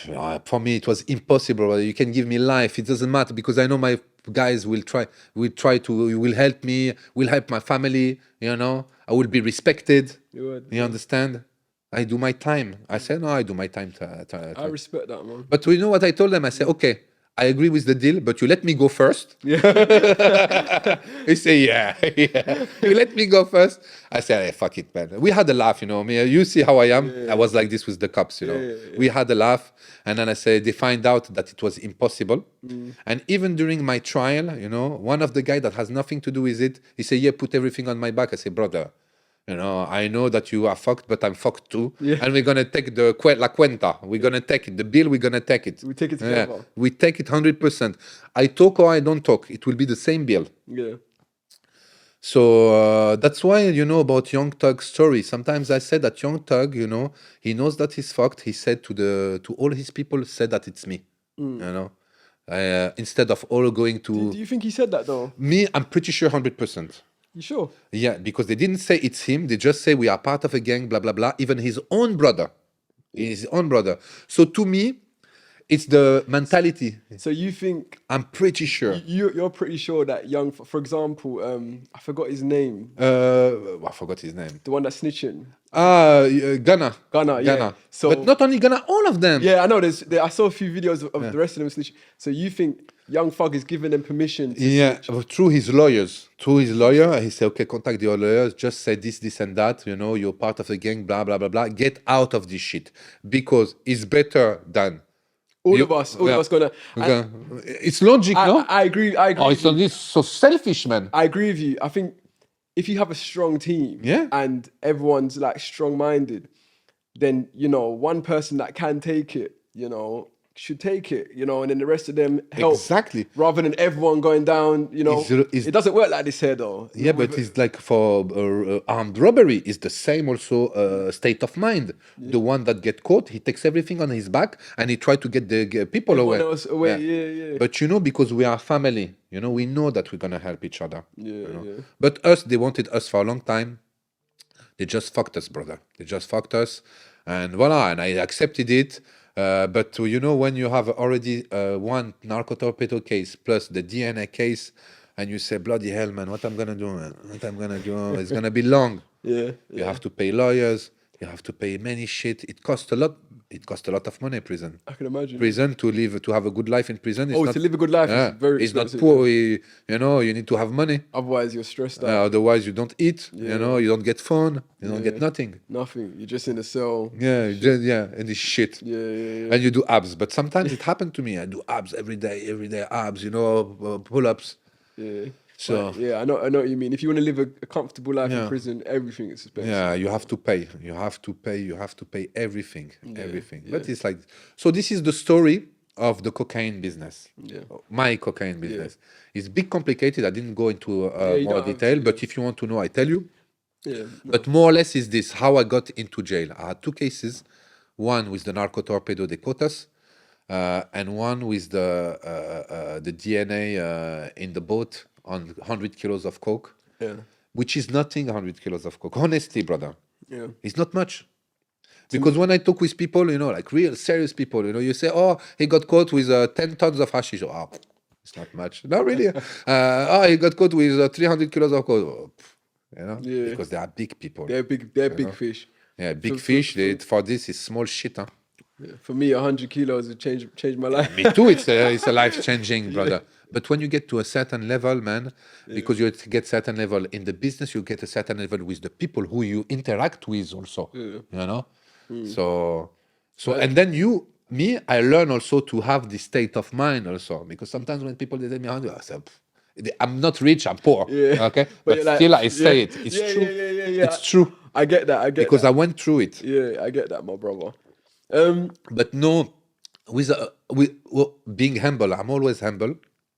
for me, it was impossible. You can give me life. It doesn't matter because I know my guys will help me, will help my family, I will be respected. You understand? I do my time. I say, no, I do my time. I respect that, man. But you know what I told them? I said, okay, I agree with the deal, but you let me go first. Yeah. He say, yeah, yeah. You let me go first. I said, hey, fuck it, man. We had a laugh, you know. Me, you see how I am. I was like this with the cops, you know. We had a laugh, and then I said they find out that it was impossible. And even during my trial, you know, one of the guy that has nothing to do with it, he said, yeah, put everything on my back. I say, brother, you know, I know that you are fucked, but I'm fucked too. Yeah. And we're gonna take la cuenta. We're gonna take it. The bill, we're gonna take it. We take it Yeah, together. we take it 100%. I talk or I don't talk. It will be the same bill. Yeah. So that's why, you know, about Young Thug's story. Sometimes I said that Young Thug, you know, he knows that he's fucked. He said to all his people, said that it's me. You know, instead of all going to Do you think he said that though? me, I'm pretty sure 100%. You sure? Yeah, because they didn't say it's him. They just say we are part of a gang, blah, blah, blah. Even his own brother. His own brother. So to me, it's the mentality. So you think I'm pretty sure. you're pretty sure that young, for example, I forgot his name, I forgot his name. the one that's snitching. Ghana. Ghana, yeah. So But not only Ghana, all of them. yeah, I know. I saw a few videos of the rest of them snitching. So you think Young Thug is giving them permission? To Yeah, snitch? through his lawyers. Through his lawyer, he said, okay, contact your lawyers, just say this, and that, you know, you're part of the gang, blah, blah, blah, blah. Get out of this shit. Because it's better than... All of us gonna. Okay. It's logic, no? I agree. I agree. Oh, with it's you. not this so selfish, man. I agree with you. I think if you have a strong team, Yeah. and everyone's like strong-minded, then you know one person that can take it, you know, should take it, you know, and then the rest of them help. Exactly. Rather than everyone going down, you know. It's- It doesn't work like this here, though. Yeah, but it's like for armed robbery, it's the same also state of mind. The one that get caught, he takes everything on his back and he try to get the people Everyone away. else away. Yeah. But you know, because we are family, you know, we know that we're gonna help each other. Yeah, you know? yeah. But us, they wanted us for a long time. They just fucked us, brother. They just fucked us, and voila. And I accepted it. But you know, when you have already one narco-torpedo case plus the DNA case, and you say, bloody hell, man, what I'm gonna do, man? What I'm gonna do? It's gonna be long. Yeah. You have to pay lawyers. You have to pay many shit. It costs a lot. It costs a lot of money. Prison. I can imagine. Prison to have a good life in prison. Is Oh, not, to live a good life is very it's not expensive. poor. You know, you need to have money. Otherwise, you're stressed out. Otherwise, you don't eat. You know, you don't get phone. You don't get nothing. Nothing. You're just in a cell. Yeah, and this shit. Yeah. And you do abs. But sometimes it happened to me. I do abs every day abs. You know, pull-ups. Yeah. So Yeah, I know what you mean. If you want to live a comfortable life in prison, everything is expensive. yeah, you have to pay. You have to pay everything. But it's like, so this is the story of the cocaine business. Yeah. My cocaine business. It's big complicated. I didn't go into you more don't have detail, to, but if you want to know, I tell you. Yeah. But more or less is this how I got into jail. I had two cases, one with the narco-torpedo, they caught us, and one with the DNA in the boat on 100 kilos of coke, which is nothing, 100 kilos of coke. Honestly, brother, it's not much. Because when I talk with people, you know, like real serious people, you know, you say, oh, he got caught with 10 tons of hashish. Oh, it's not much. Not really. Oh, he got caught with 300 kilos of coke. Oh, you know, because they are big people. They're big fish. Yeah, big fish. For this is small shit, huh? Yeah. For me, 100 kilos would change my life. Me too. It's a life changing, brother. But when you get to a certain level, man, because you get certain level in the business, you get a certain level with the people who you interact with also. You know, so and then I learn also to have this state of mind also, because sometimes when people they tell me, I say, I'm not rich, I'm poor. Okay, but like, still I say it. It's true. Yeah. It's true. I get that. Because I went through it. Yeah, I get that, my brother. But no, with being humble, I'm always humble.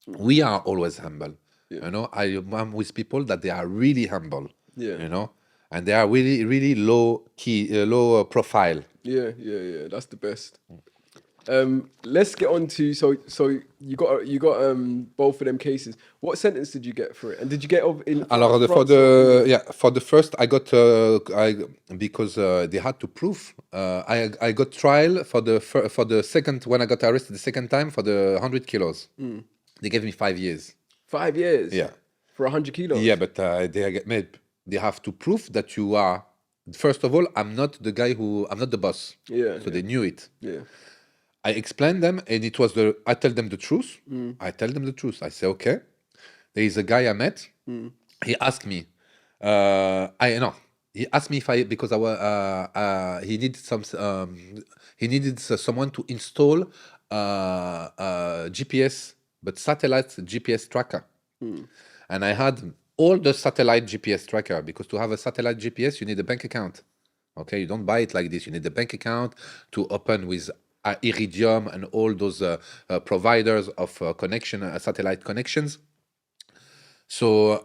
We are always humble. You know, I'm with people that they are really humble. You know, and they are really, really low profile. Yeah. That's the best. Let's get on to so you got both of them cases. What sentence did you get for it? And did you get in? Alors for the first I got because they had to prove I got trial for the second when I got arrested the second time for the 100 kilos. They gave me 5 years. 5 years. Yeah. For 100 kilos. Yeah, but they have to prove that you are First of all, I'm not the boss. Yeah, So they knew it. yeah. I explained them, and it was I tell them the truth. I tell them the truth. I say, okay, there is a guy I met. He asked me, I know. He asked me if I because I was he needed someone to install GPS, but satellite GPS tracker, and I had all the satellite GPS tracker because to have a satellite GPS you need a bank account. Okay, you don't buy it like this. You need a bank account to open with Iridium and all those providers of satellite connections. So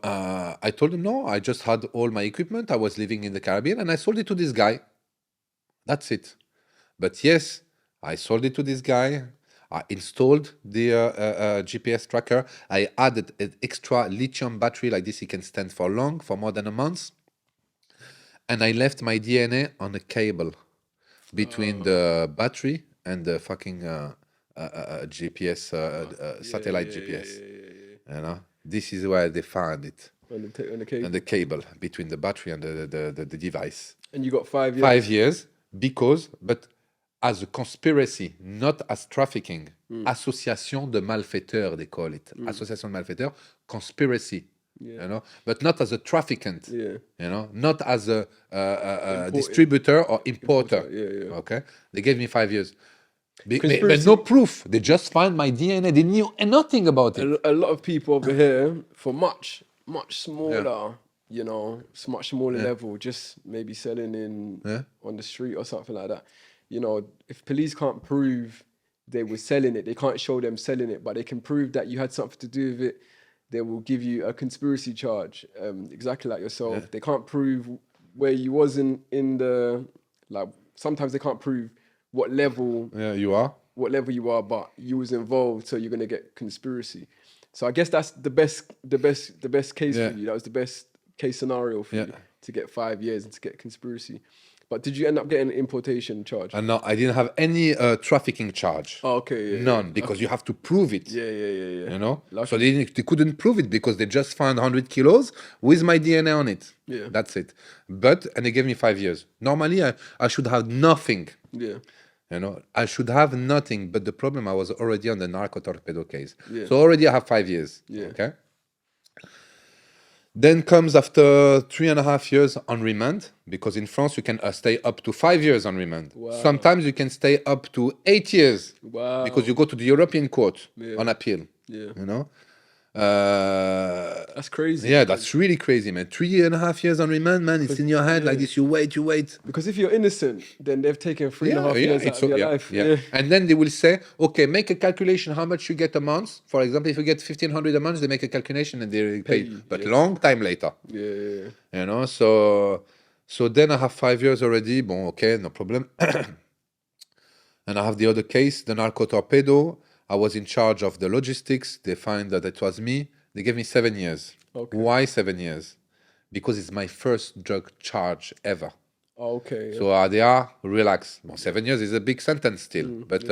I told him, no, I just had all my equipment. I was living in the Caribbean and I sold it to this guy. That's it. But yes, I sold it to this guy. I installed the GPS tracker. I added an extra lithium battery like this. It can stand for more than a month. And I left my DNA on a cable between the battery and the fucking GPS, satellite GPS. You know, this is where they found it. On the cable. And the cable between the battery and the device. And you got 5 years. 5 years but as a conspiracy, not as trafficking. Association de malfaiteurs, they call it. Association de malfaiteurs, conspiracy. You know, but not as a trafficant. You know, not as a distributor or importer. Okay, they gave me 5 years. But no proof. They just found my DNA. They knew nothing about it. A lot of people over here, for much smaller, you know, much smaller level, just maybe selling in on the street or something like that. You know, if police can't prove they were selling it, they can't show them selling it, but they can prove that you had something to do with it, they will give you a conspiracy charge, exactly like yourself. They can't prove where you was in the, like, sometimes they can't prove what level you are, but you was involved, so you're gonna get conspiracy. So I guess that's the best case for you. That was the best case scenario for you, to get 5 years and to get conspiracy. But did you end up getting an importation charge? No, I didn't have any trafficking charge. Oh, okay, none, because you have to prove it. Yeah. You know, so they couldn't prove it because they just found 100 kilos with my DNA on it. Yeah, that's it. And they gave me 5 years. Normally, I should have nothing. Yeah. You know, I should have nothing. But the problem, I was already on the narco-torpedo case. Yeah. So already I have 5 years. Yeah. Okay. Then comes after 3.5 years on remand, because in France you can stay up to 5 years on remand. Wow. Sometimes you can stay up to 8 years. Wow. Because you go to the European court on appeal. Yeah. You know? That's crazy. Yeah, that's really crazy, man. 3.5 years on remand, man. It's in your head like this. You wait. Because if you're innocent, then they've taken 3.5 years out of your life. Yeah. And then they will say, okay, make a calculation how much you get a month. For example, if you get 1,500 a month, they make a calculation and they pay you. But long time later. Yeah. You know, so then I have 5 years already. Bon, okay, no problem. And I have the other case, the narco-torpedo. I was in charge of the logistics. They find that it was me. They gave me 7 years. Okay. Why 7 years? Because it's my first drug charge ever. Okay. So they are relaxed. Well, 7 years is a big sentence still, but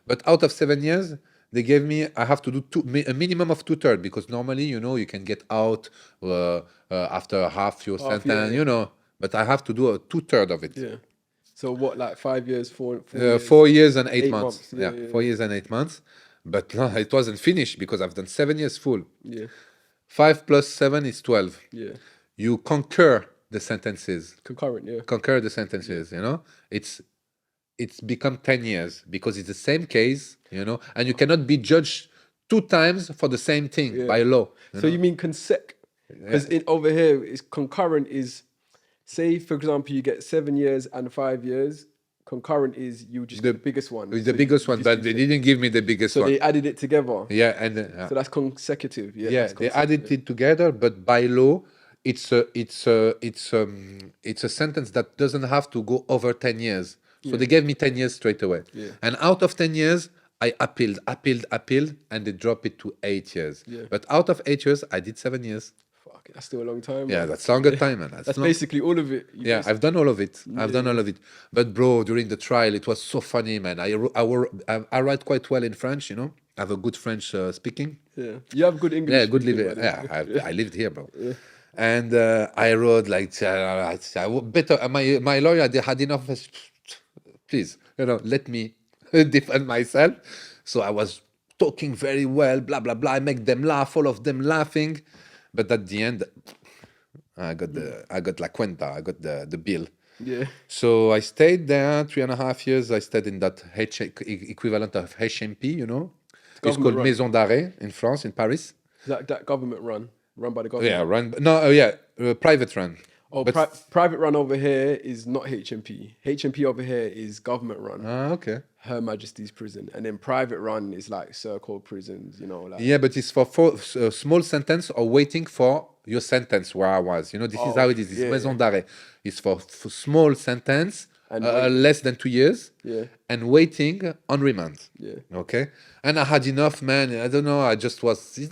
but out of 7 years, they gave me. I have to do a minimum of 2/3 because normally, you know, you can get out after half your sentence, you know. But I have to do a 2/3 of it. Yeah. So what, like 5 years, 4 years? 4 years and 8 months. Yeah, 4 years and 8 months. But no, it wasn't finished because I've done 7 years full. Yeah. 5 plus 7 is 12. Yeah. You concur the sentences. Concurrent, yeah. Concur the sentences, you know. It's become 10 years because it's the same case, you know, and you cannot be judged 2 times for the same thing by law. You mean consec? Because over here, it's concurrent is, say, for example, you get 7 years and 5 years. Concurrent is you just get the biggest one. The biggest one, but they didn't give me the biggest one. So they added it together. Yeah, and so that's consecutive. Yeah, yeah, they added it together, but by law, it's a sentence that doesn't have to go over 10 years. So they gave me 10 years straight away. Yeah. And out of 10 years, I appealed, and they dropped it to 8 years. Yeah. But out of 8 years, I did 7 years. Fuck, that's still a long time. Yeah, that's longer time, man. That's basically all of it. I've done all of it. I've done all of it. But bro, during the trial, it was so funny, man. I write quite well in French, you know. I have a good French speaking. Yeah, you have good English. Yeah, good living. Yeah, I lived here, bro. Yeah. And I wrote like, better. My lawyer, they had enough. Please, let me defend myself. So I was talking very well, blah blah blah. I make them laugh, all of them laughing, but at the end, I got la cuenta, I got the bill. Yeah. So I stayed there 3.5 years. I stayed in that equivalent of HMP, It's Government called run. Maison d'Arrêt in France, in Paris. That government run by the government. Yeah, private run. Oh, But private run over here is not HMP. HMP over here is government run. okay. Her Majesty's prison, and then private run is like circle prisons. Like Yeah, but it's for small sentence or waiting for your sentence where I was. This is how it is. It's Maison d'Arrêt. It's for small sentence, And less than 2 years, Yeah. and waiting on remand. Yeah. Okay. And I had enough, man. I don't know. I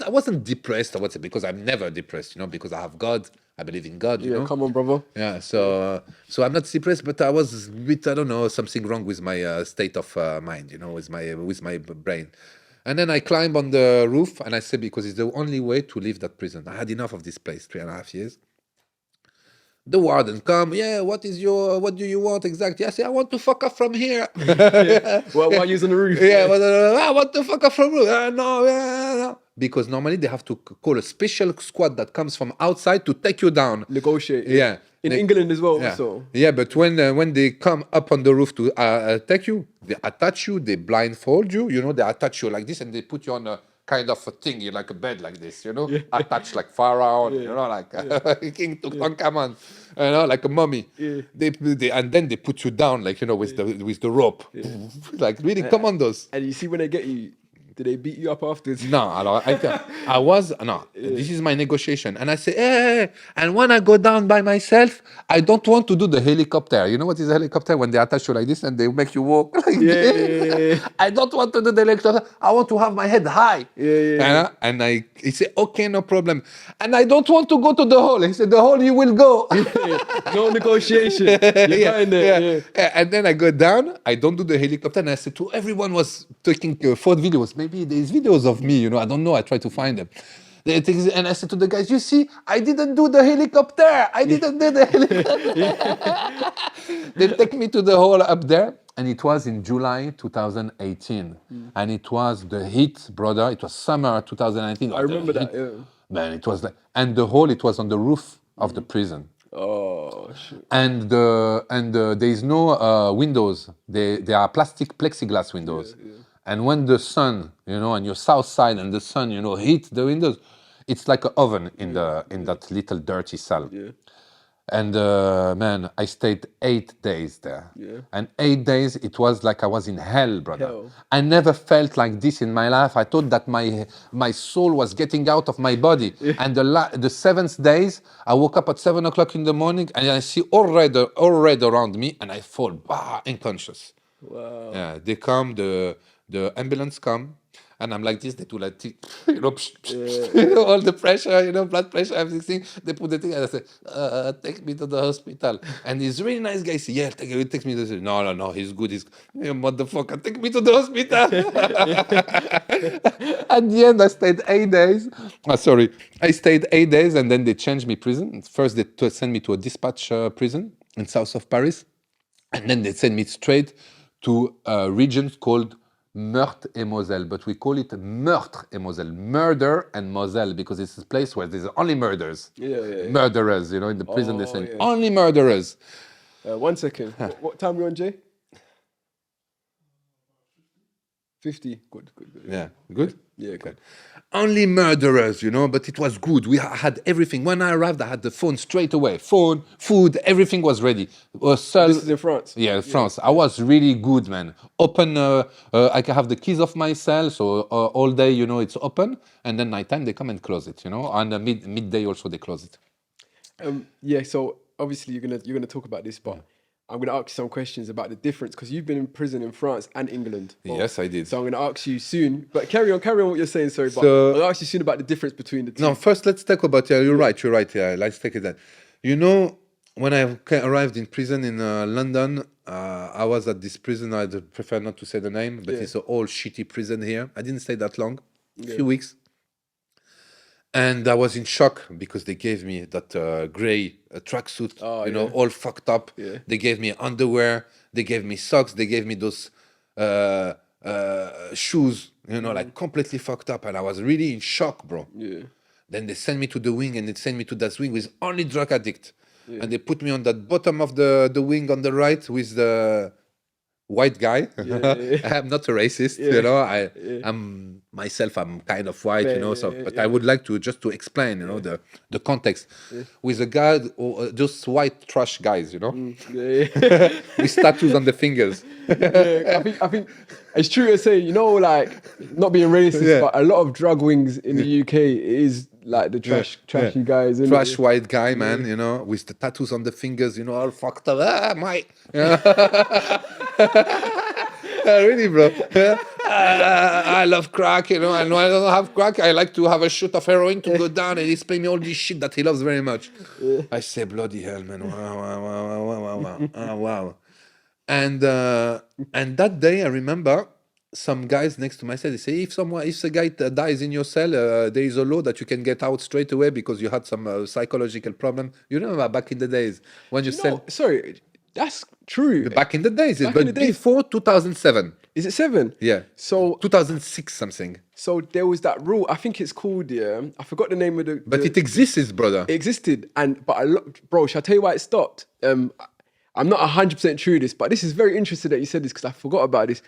wasn't depressed, I would say, because I'm never depressed, because I have God. I believe in God, Yeah, come on, brother. Yeah, so I'm not depressed, but I was a bit, I don't know, something wrong with my state of mind, with my brain. And then I climb on the roof, and I say, because it's the only way to leave that prison. I had enough of this place, 3.5 years. The warden come, what do you want exactly? I say, I want to fuck off from here. Well, why using the roof? I want to fuck off from roof. No. Because normally they have to call a special squad that comes from outside to take you down. Negotiate. Yeah. In England as well. Yeah. So Yeah, but when they come up on the roof to take you, they attach you, they blindfold you, they attach you like this, and they put you on a kind of a thing, like a bed like this, attached like Pharaoh, like King Tutankhamun, like a mummy. Yeah. And then they put you down, like, with the rope, like really commandos. and you see when they get you, do they beat you up afterwards? No, this is my negotiation. And I say, hey, and when I go down by myself, I don't want to do the helicopter. You know what is a helicopter? When they attach you like this and they make you walk like this. I don't want to do the helicopter. I want to have my head high. And he said, okay, no problem. And I don't want to go to the hole. He said, the hole you will go. No negotiation. You're going there. And then I go down. I don't do the helicopter. And I said to everyone was taking photo videos. Maybe there's videos of me, I don't know. I try to find them. And I said to the guys, you see, I didn't do the helicopter. I didn't do the helicopter. They take me to the hole up there. And it was in July 2018. And it was the heat, brother. It was summer 2019. I remember that, yeah. Man, it was like, and the hole, it was on the roof of the prison. Oh, shit. And there is no windows. They are plastic plexiglass windows. Yeah. And when the sun, on your south side, and the sun, hit the windows, it's like an oven in that little dirty cell. Yeah. And man, I stayed 8 days there. Yeah. And 8 days, it was like I was in hell, brother. Hell. I never felt like this in my life. I thought that my soul was getting out of my body. Yeah. And the 7th days, I woke up at 7 o'clock in the morning, and I see all red around me, and I fall unconscious. Wow. Yeah, they come, the ambulance come, and I'm like this. They do like, all the pressure, blood pressure, everything. They put the thing, and I say, take me to the hospital. And he's a really nice guy. He said, yeah, take me to the hospital. No, he's good. Motherfucker, take me to the hospital. At the end, I stayed 8 days. I stayed 8 days, and then they changed me prison. First, they sent me to a dispatch prison in south of Paris, and then they sent me straight to a region called Meurthe et Moselle, but we call it Meurtre et Moselle, murder and Moselle, because it's a place where there's only murders. Yeah. Murderers, in the prison they say yeah. only murderers. 1 second. What time are we on, Jay? 50. Good. Yeah, good? Yeah, good. Only murderers, but it was good. We had everything. When I arrived, I had the phone straight away. Phone, food, everything was ready. This is in France? Yeah, France. I was really good, man. Open, I can have the keys of my cell, so all day, it's open. And then nighttime, they come and close it, And midday also, they close it. So obviously you're gonna talk about this, but I'm going to ask you some questions about the difference, because you've been in prison in France and England. Yes, I did. So I'm going to ask you soon, but carry on what you're saying, sorry, but I'll ask you soon about the difference between the two. No, first let's talk about, you're right, let's take it that. When I arrived in prison in London, I was at this prison, I'd prefer not to say the name, but it's an old shitty prison here. I didn't stay that long, a few weeks. And I was in shock because they gave me that gray tracksuit, all fucked up. Yeah. They gave me underwear. They gave me socks. They gave me those shoes, like completely fucked up. And I was really in shock, bro. Yeah. Then they sent me to the wing, and they sent me to that wing with only drug addict. Yeah. And they put me on that bottom of the wing on the right with the white guy. I'm not a racist, I'm myself, I'm kind of white, but I would like to just to explain, the context with a guy, just white trash guys, with tattoos on the fingers. I think it's true to say, like, not being racist, but a lot of drug wings in the UK is like the trashy guys, trash white guy, man, with the tattoos on the fingers, all fucked up. Really, bro. I love crack, I know I don't have crack. I like to have a shot of heroin to go down, and he's playing me all this shit that he loves very much. I say, bloody hell, man. Wow. And that day, I remember some guys next to my cell, they say, if a guy dies in your cell, there is a law that you can get out straight away because you had some psychological problem. You remember back in the days when you sell... Sorry, that's true. Back in the days, before 2007. Is it 7? Yeah. So 2006 something. So there was that rule. I think it's called, I forgot the name of the... But it exists, brother. It existed. Bro, shall I tell you why it stopped? I'm not 100% true this, but this is very interesting that you said this because I forgot about this.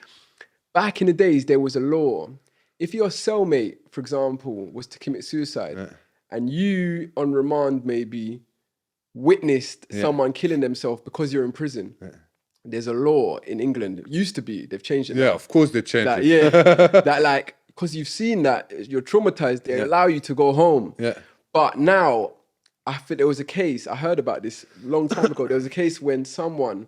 Back in the days, there was a law. If your cellmate, for example, was to commit suicide and you on remand maybe witnessed someone killing themselves because you're in prison, there's a law in England. It used to be. They've changed it. Yeah, of course they changed it. Yeah, that like, because you've seen that, you're traumatized, they allow you to go home. Yeah. But now, I think there was a case, I heard about this a long time ago. There was a case when someone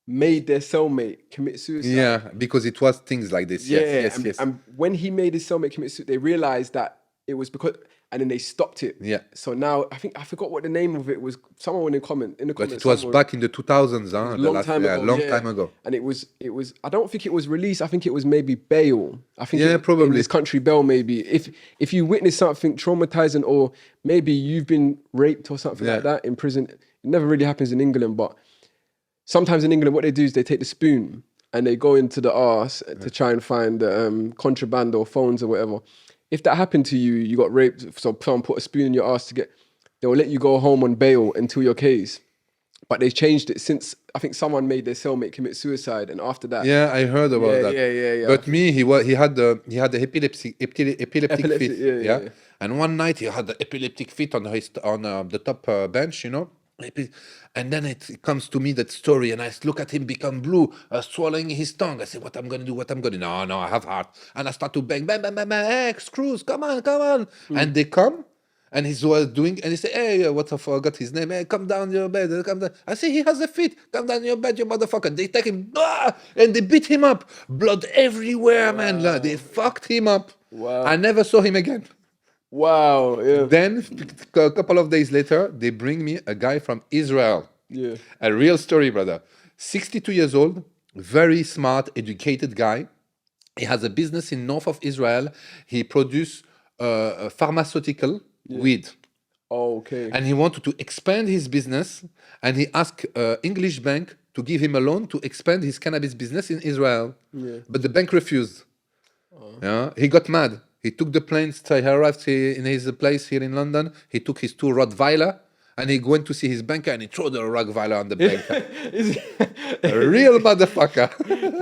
made their cellmate commit suicide. Yeah, because it was things like this. Yes. And when he made his cellmate commit suicide, they realized that it was because, and then they stopped it. Yeah. So now, I think, I forgot what the name of it was. Someone in the comments. But it was back in the 2000s, huh? Long time ago. And it was, I don't think it was released. I think it was maybe bail. I think probably. In this country, bail maybe. If you witness something traumatizing or maybe you've been raped or something like that in prison, it never really happens in England, but sometimes in England, what they do is they take the spoon and they go into the arse to try and find contraband or phones or whatever. If that happened to you, you got raped, so someone put a spoon in your ass they will let you go home on bail until your case. But they've changed it since, I think someone made their cellmate commit suicide, and after that... Yeah, I heard about that. Yeah. But me, he had the epileptic fit. Yeah. And one night he had the epileptic fit on the top bench, And then it comes to me, that story, and I look at him become blue, swallowing his tongue. I say, what I'm going to do? No, I have heart. And I start to bang, bang, bang, bang, bang. Hey, screws, come on. And they come, and he's doing, and he say, hey, what I forgot his name. Hey, come down your bed. Come down. I say, he has a fit. Come down your bed, you motherfucker. They take him, and they beat him up. Blood everywhere, man. They fucked him up. Wow. I never saw him again. Wow, yeah. Then, a couple of days later, they bring me a guy from Israel. Yeah. A real story, brother. 62 years old, very smart, educated guy. He has a business in north of Israel. He produces pharmaceutical weed. Oh, okay. And he wanted to expand his business, and he asked English bank to give him a loan to expand his cannabis business in Israel. Yeah. But the bank refused. Yeah, he got mad. He took the planes, he arrived in his place here in London. He took his 2 Rottweiler, and he went to see his banker, and he threw the Rottweiler on the banker. A real motherfucker.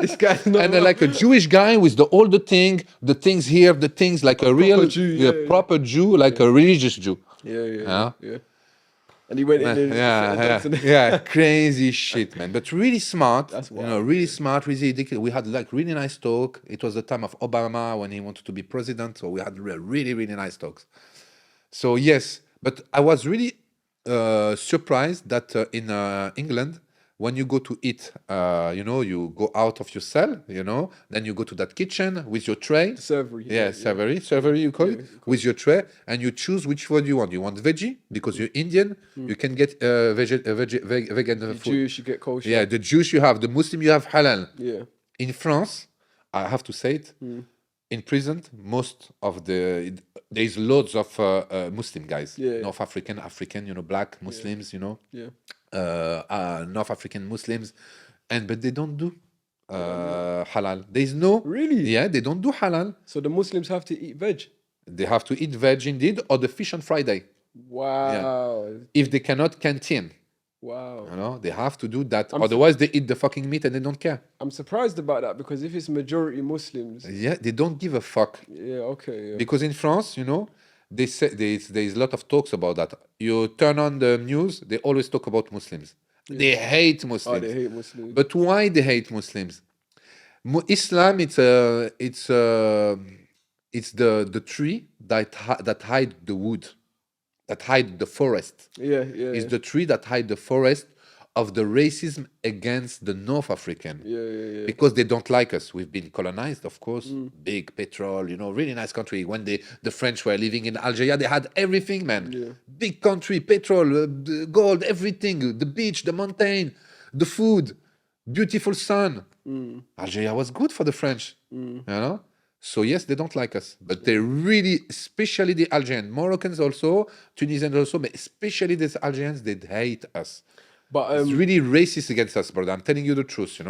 This guy's not... And like a Jewish guy with all the things here, the things like a real Jew, proper Jew, like a religious Jew. Yeah. And he went in yeah, crazy shit, man. But really smart, really smart, really ridiculous. We had like really nice talk. It was the time of Obama when he wanted to be president, so we had really, really nice talks. So yes, but I was really surprised that in England, when you go to eat, you go out of your cell, then you go to that kitchen with your tray. Servery. Servery you call it, with your tray, and you choose which one you want. You want veggie, because you're Indian, you can get vegan food. Jewish, you get kosher. Yeah, the Jewish you have, the Muslim you have halal. Yeah. In France, I have to say it, in prison, most of the There's loads of Muslim guys, Yeah. North African, black Muslims, Yeah. North African Muslims, but they don't do halal. There's no, Really? yeah, they don't do halal. So the Muslims have to eat veg. They have to eat veg indeed, or the fish on Friday. Wow. If they cannot canteen, Wow. they have to do that. Otherwise, they eat the fucking meat and they don't care. I'm surprised about that because if it's majority Muslims, Yeah, they don't give a fuck. yeah, okay, yeah. Because in France, they say there's a lot of talks about that. You turn on the news, they always talk about Muslims. They hate Oh, Muslims. they hate Muslims. But why they hate Muslims? Islam, it's the tree that hide the wood, that hide the forest. Yeah. It's the tree that hide the forest of the racism against the North African. Yeah. Because they don't like us. We've been colonized, of course. Big petrol, really nice country. When the French were living in Algeria, they had everything, man. Yeah. Big country, petrol, gold, everything. The beach, the mountain, the food, beautiful sun. Algeria was good for the French, So yes, they don't like us, but they really, especially the Algerians, Moroccans also, Tunisians also, but especially these Algerians, they hate us. But It's really racist against us, brother. I'm telling you the truth,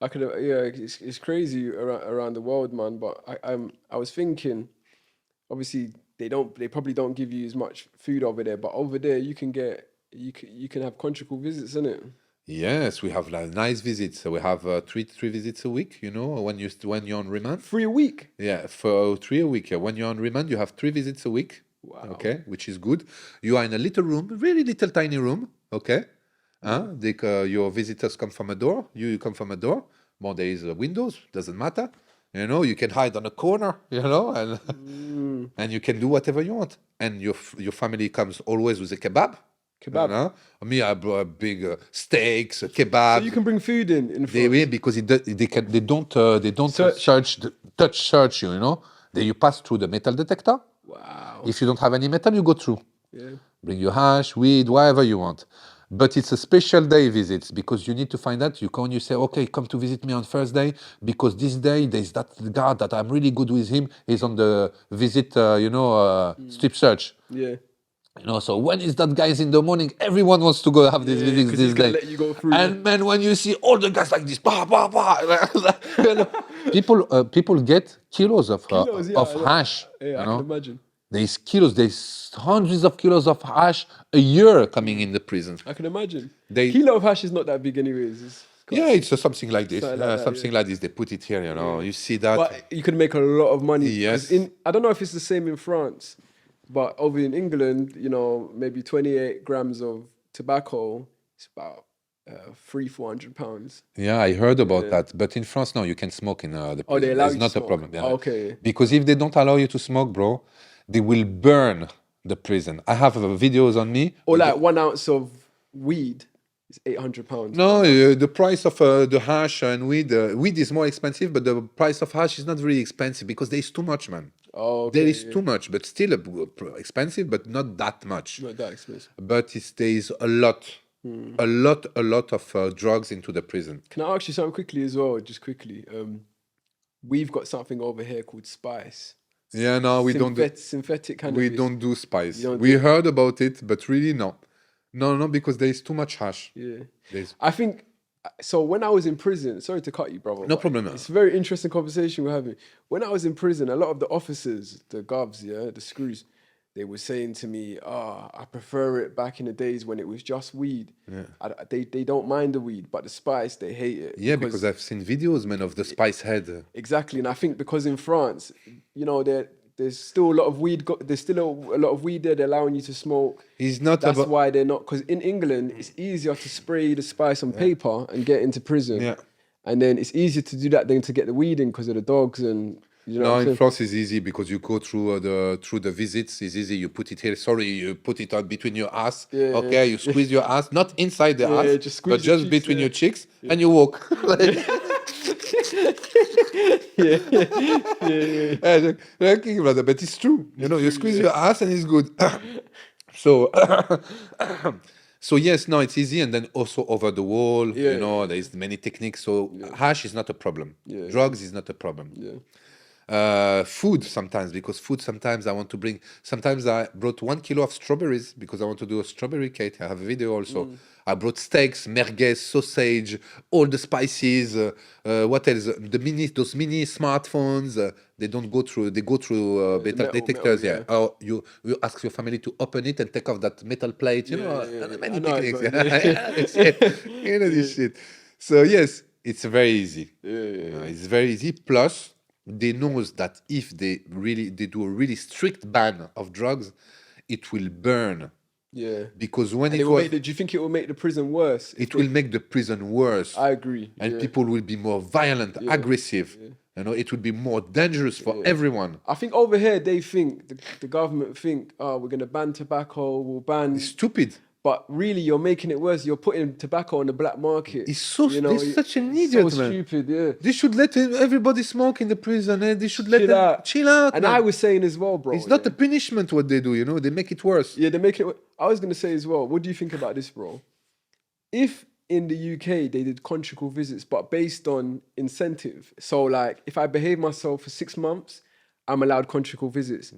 I could, it's crazy around the world, man. But I was thinking, obviously they probably don't give you as much food over there, but over there you can have conjugal visits, innit? Yes, we have like nice visits. So we have three visits a week. When you're on remand. 3 a week. Yeah, for 3 a week. Yeah. When you're on remand, you have 3 visits a week. Wow. Okay, which is good. You are in a little room, really little tiny room. Okay, your visitors come from a door. You come from a door. Well, there is windows. Doesn't matter. You can hide on a corner. And you can do whatever you want. And your family comes always with a kebab. Me, I brought big steaks, kebab. So you can bring food in They because they don't search you. You pass through the metal detector. Wow. If you don't have any metal, you go through. Yeah. Bring your hash, weed, whatever you want. But it's a special day visits because you need to find out. You say, okay, come to visit me on Thursday because this day there's that guard that I'm really good with him. He's on the visit, strip search. Yeah. So when is that guys in the morning? Everyone wants to go have these visits this day. Let you go through, and man, when you see all the guys like this, people get kilos of hash. Yeah, I can imagine. There's hundreds of kilos of hash a year coming in the prison. I can imagine. Kilo of hash is not that big anyways. It's something like this. Something like this. They put it here, You see that. But you can make a lot of money. Yes. I don't know if it's the same in France, but over in England, maybe 28 grams of tobacco, it's about 300-400 pounds. Yeah, I heard about that. But in France, no, you can smoke in the prison. They allow It's you not to a smoke. problem. Yeah. Oh, okay. Because if they don't allow you to smoke, bro, they will burn the prison. I have videos on me. Or like 1 ounce of weed is £800. No, the price of the hash and weed is more expensive, but the price of hash is not really expensive because there is too much, man. Oh, okay, there is too much, but still expensive, but not that much. Not that expensive. But there is a lot of drugs into the prison. Can I ask you something quickly as well? Just quickly. We've got something over here called spice. Yeah, no, we don't do synthetic cannabis. We don't do spice. We heard about it, but really no. No, because there is too much hash. Yeah. I think so. When I was in prison, sorry to cut you, brother. No problem. It's a very interesting conversation we're having. When I was in prison, a lot of the officers, the govs, the screws, they were saying to me, I prefer it back in the days when it was just weed. Yeah. They don't mind the weed, but the spice, they hate it. Yeah, because I've seen videos, man, of the spice head. Exactly. And I think because in France, there's still a lot of weed. There's still a lot of weed there. They're allowing you to smoke. That's why they're not. Because in England, it's easier to spray the spice on paper and get into prison. Yeah. And then it's easier to do that than to get the weed in because of the dogs and. In France it's easy because you go through the visits. It's easy. You put it here. Sorry, you put it on between your ass. You squeeze your ass, not inside the ass, but just between your cheeks, and you walk. Okay, brother, but it's true. You squeeze your ass and it's good. So yes, no, it's easy, and then also over the wall. There's many techniques. So hash is not a problem. Drugs is not a problem. Food sometimes, because food sometimes I want to bring. Sometimes I brought 1 kilo of strawberries because I want to do a strawberry cake. I have a video also. I brought steaks, merguez, sausage, all the spices. What else? Those mini smartphones. They don't go through. They go through metal detectors. metal, Yeah. Or you ask your family to open it and take off that metal plate. You know, many I know, techniques. but Yeah, that's it. You know this shit. So yes, it's very easy. It's very easy. Plus, they knows that if they do a really strict ban of drugs, it will burn. Yeah. Because when And it was, do you think it will make the prison worse? it will make the prison worse. I agree. And people will be more violent, aggressive. You know, it will be more dangerous for everyone. I think over here they think the government think, oh, we're gonna ban tobacco, we'll ban. Stupid. But really, you're making it worse. You're putting tobacco on the black market. It's so they're such an it's idiot, so man. stupid, yeah. They should let everybody smoke in the prison. They should let Chill them out. chill out. And man. I was saying as well, bro. It's not a punishment what they do, you know. They make it worse. Yeah, they make it. I was gonna say as well. What do you think about this, bro? If in the UK they did conjugal visits, but based on incentive, so like if I behave myself for 6 months, I'm allowed conjugal visits.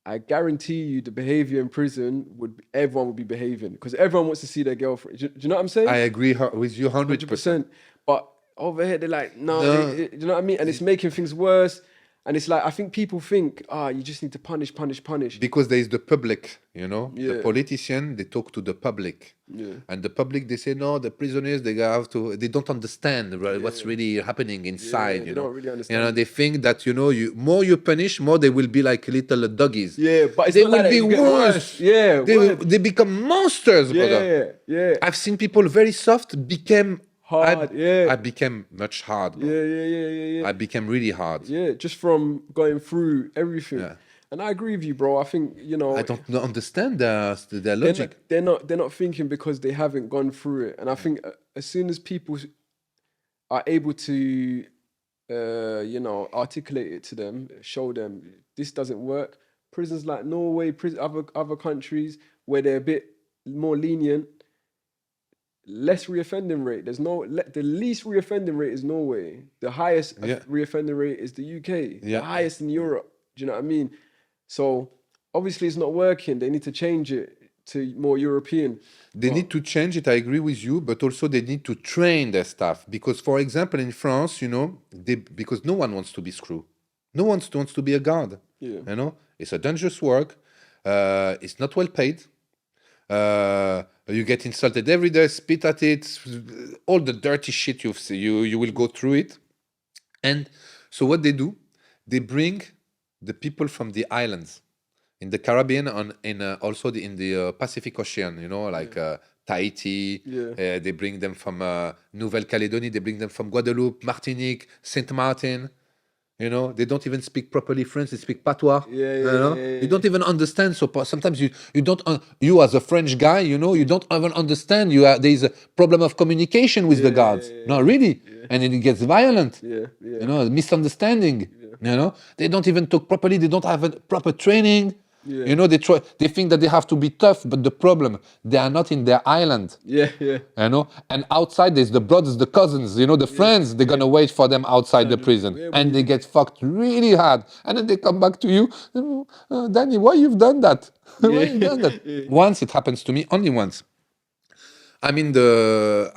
I guarantee you, the behavior in prison everyone would be behaving because everyone wants to see their girlfriend. Do you know what I'm saying? I agree with you 100%. But over here, they're like, no, do you know what I mean? And it's making things worse. And it's like, I think people think, you just need to punish. Because there is the public, you know. Yeah. The politician, they talk to the public. Yeah. And the public, they say, no, the prisoners, they don't understand what's really happening inside, you know. Don't really understand. You know, they think that, you know, more you punish, more they will be like little doggies. Yeah, but it's they not will like be that, you get worse. Yeah, They become monsters, brother. Yeah. I've seen people very soft became Hard, I became much hard, bro. Yeah. I became really hard. Yeah, just from going through everything. Yeah. And I agree with you, bro. I think, you know, I don't understand their logic. They're not thinking because they haven't gone through it. And I think as soon as people are able to, you know, articulate it to them, show them this doesn't work. Prisons like Norway, other countries where they're a bit more lenient, less reoffending rate. The least reoffending rate is Norway. The highest reoffending rate is the UK. The highest in Europe. Do you know what I mean? So obviously it's not working. They need to change it to more European. They need to change it. I agree with you, but also they need to train their staff because, for example, in France, you know, because no one wants to be screw, no one wants to be a guard. Yeah. You know, it's a dangerous work. It's not well paid. You get insulted every day, spit at it, all the dirty shit you will go through it. And so what they do, they bring the people from the islands in the Caribbean also in the Pacific Ocean, you know, like Tahiti. They bring them from Nouvelle-Calédonie. They bring them from Guadeloupe, Martinique, Saint Martin. You know, they don't even speak properly French. They speak patois. You don't even understand. So sometimes you don't. You as a French guy, you know, you don't even understand. There is a problem of communication with the guards. No, really, and then it gets violent. You know, misunderstanding. You know, they don't even talk properly. They don't have a proper training. You know, they think that they have to be tough, but the problem, they are not in their island. You know, and outside there's the brothers, the cousins, you know, the friends, they're gonna wait for them outside the prison. And they get fucked really hard. And then they come back to you, Danny, why you've done that? Why you've done that? Once it happens to me, only once. I'm in the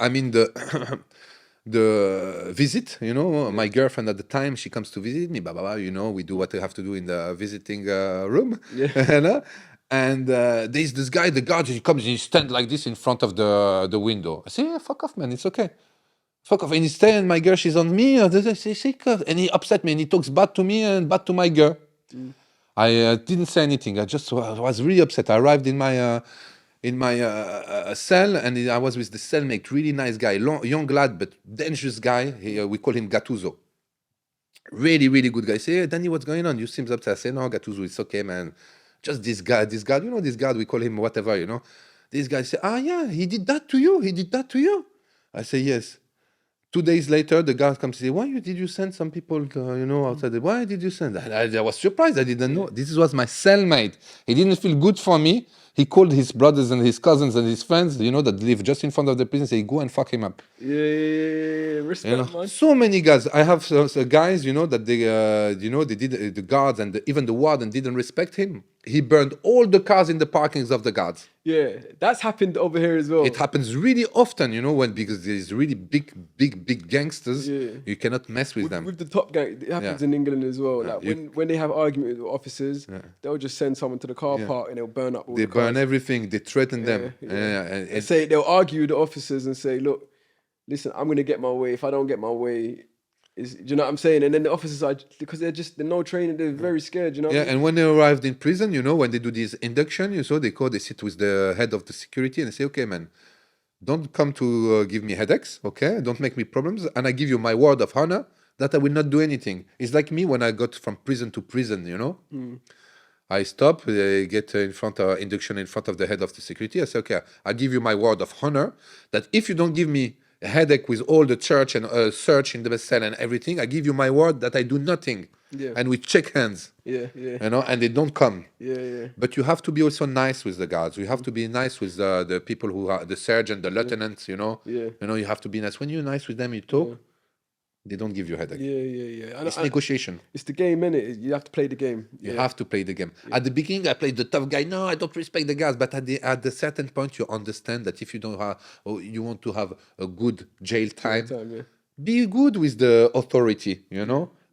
the visit, you know, my girlfriend at the time, she comes to visit me, you know, we do what we have to do in the visiting room, you know? And there's this guy, the guard, he comes and he stands like this in front of the window. I say, yeah, fuck off, man, it's okay. Fuck off. And he's staying, my girl, she's on me, and he upset me, and he talks bad to me and bad to my girl. I didn't say anything, I was really upset. I arrived in my cell, and I was with the cellmate, really nice guy, young lad, but dangerous guy. We call him Gattuso. Really, really good guy. I say, hey, Danny, what's going on? You seem upset. I say, no, Gattuso, it's okay, man. Just this guy, you know, this guy, we call him whatever, you know. This guy say, yeah, he did that to you. I say, yes. 2 days later, the guard comes and say, "Why did you send some people, outside? Why did you send?" And I was surprised. I didn't know. This was my cellmate. He didn't feel good for me. He called his brothers and his cousins and his friends, that live just in front of the prison. Say, "Go and fuck him up." Yeah. Respect, man. So many guys. I have guys, that they did the guards and even the warden didn't respect him. He burned all the cars in the parkings of the guards. Yeah, that's happened over here as well. It happens really often, because there's really big gangsters. Yeah. You cannot mess with them. With the top gang, it happens in England as well. Like when they have argument with officers, they'll just send someone to the car park and they'll burn up all They the cars. burn everything. They threaten them. And say they'll argue with the officers and say, "Look, listen, I'm gonna get my way. If I don't get my way, do you know what I'm saying?" And then the officers are, because they're no training, they're very scared. You know. Yeah, and when they arrived in prison, when they do this induction, they sit with the head of the security and they say, "Okay, man, don't come to give me headaches, okay? Don't make me problems, and I give you my word of honor that I will not do anything." It's like me when I got from prison to prison, I stop, get induction in front of the head of the security. I say, "Okay, I give you my word of honor that if you don't give me a headache with all the church and search in the cell and everything, I give you my word that I do nothing." Yeah. And we shake hands. Yeah. And they don't come. Yeah. But you have to be also nice with the guards. You have to be nice with the people who are the sergeant, the lieutenants. Yeah. You have to be nice. When you're nice with them, you talk. They don't give you a headache. Yeah. It's negotiation. It's the game, innit? You have to play the game. You have to play the game. At the beginning, I played the tough guy. No, I don't respect the guys. But at the certain point, you understand that if you don't have, or you want to have a good jail time, be good with the authority.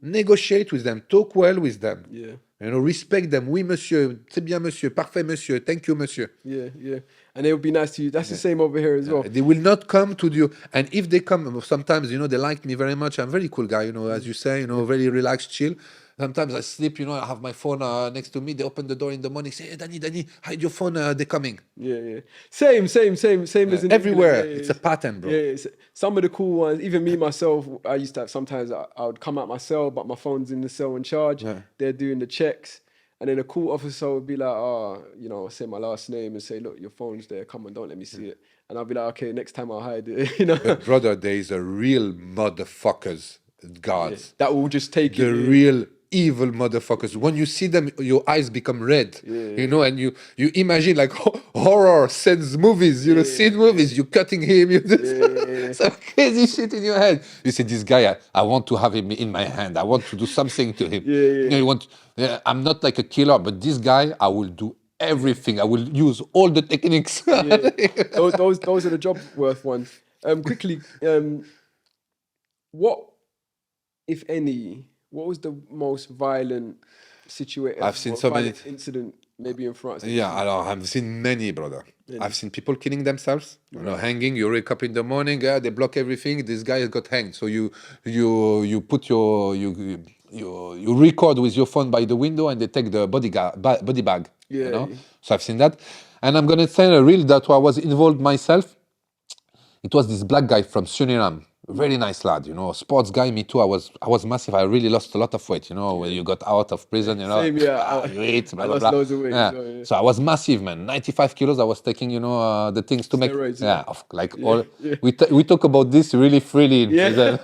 Negotiate with them. Talk well with them. Yeah. Respect them. Oui, monsieur. C'est bien, monsieur. Parfait, monsieur. Thank you, monsieur. Yeah. And they will be nice to you. That's the same over here as well. They will not come to you. And if they come, sometimes, they like me very much. I'm a very cool guy, as you say, very relaxed, chill. Sometimes I sleep, I have my phone next to me. They open the door in the morning, say, "Hey, Danny, hide your phone. They're coming." Yeah. Same as in everywhere. England. It's a pattern, bro. Yeah. Some of the cool ones, even me, myself, I used to have, sometimes I would come out my cell, but my phone's in the cell in charge. Yeah. They're doing the checks. And then a cool officer would be like, say my last name and say, "Look, your phone's there. Come on, don't let me see it." And I'll be like, "Okay, next time I'll hide it." But brother, there is a real motherfuckers, guards. Yeah, that will just take the real evil motherfuckers. When you see them, your eyes become red. And you imagine like horror scenes, movies. Scene movies. You cutting him. Some crazy shit in your head. You say, "This guy, I want to have him in my hand. I want to do something to him." I'm not like a killer, but this guy, I will do everything. I will use all the techniques. Those are the job worth ones. Quickly, what, if any, what was the most violent situation? I've seen so many incident, maybe in France. Yeah, I've seen many, brother. I've seen people killing themselves. Hanging. You wake up in the morning. They block everything. This guy got hanged. So you put you record with your phone by the window, and they take the body bag. So I've seen that, and I'm gonna tell a reel that I was involved myself. It was this black guy from Suriname. Very nice lad, sports guy. Me too. I was massive. I really lost a lot of weight, when you got out of prison, Same, yeah. You eat, blah, I blah, lost blah. loads of weight. Yeah. So I was massive, man. 95 kilos. I was taking, the things to Steroids, make. We talk about this really freely in prison.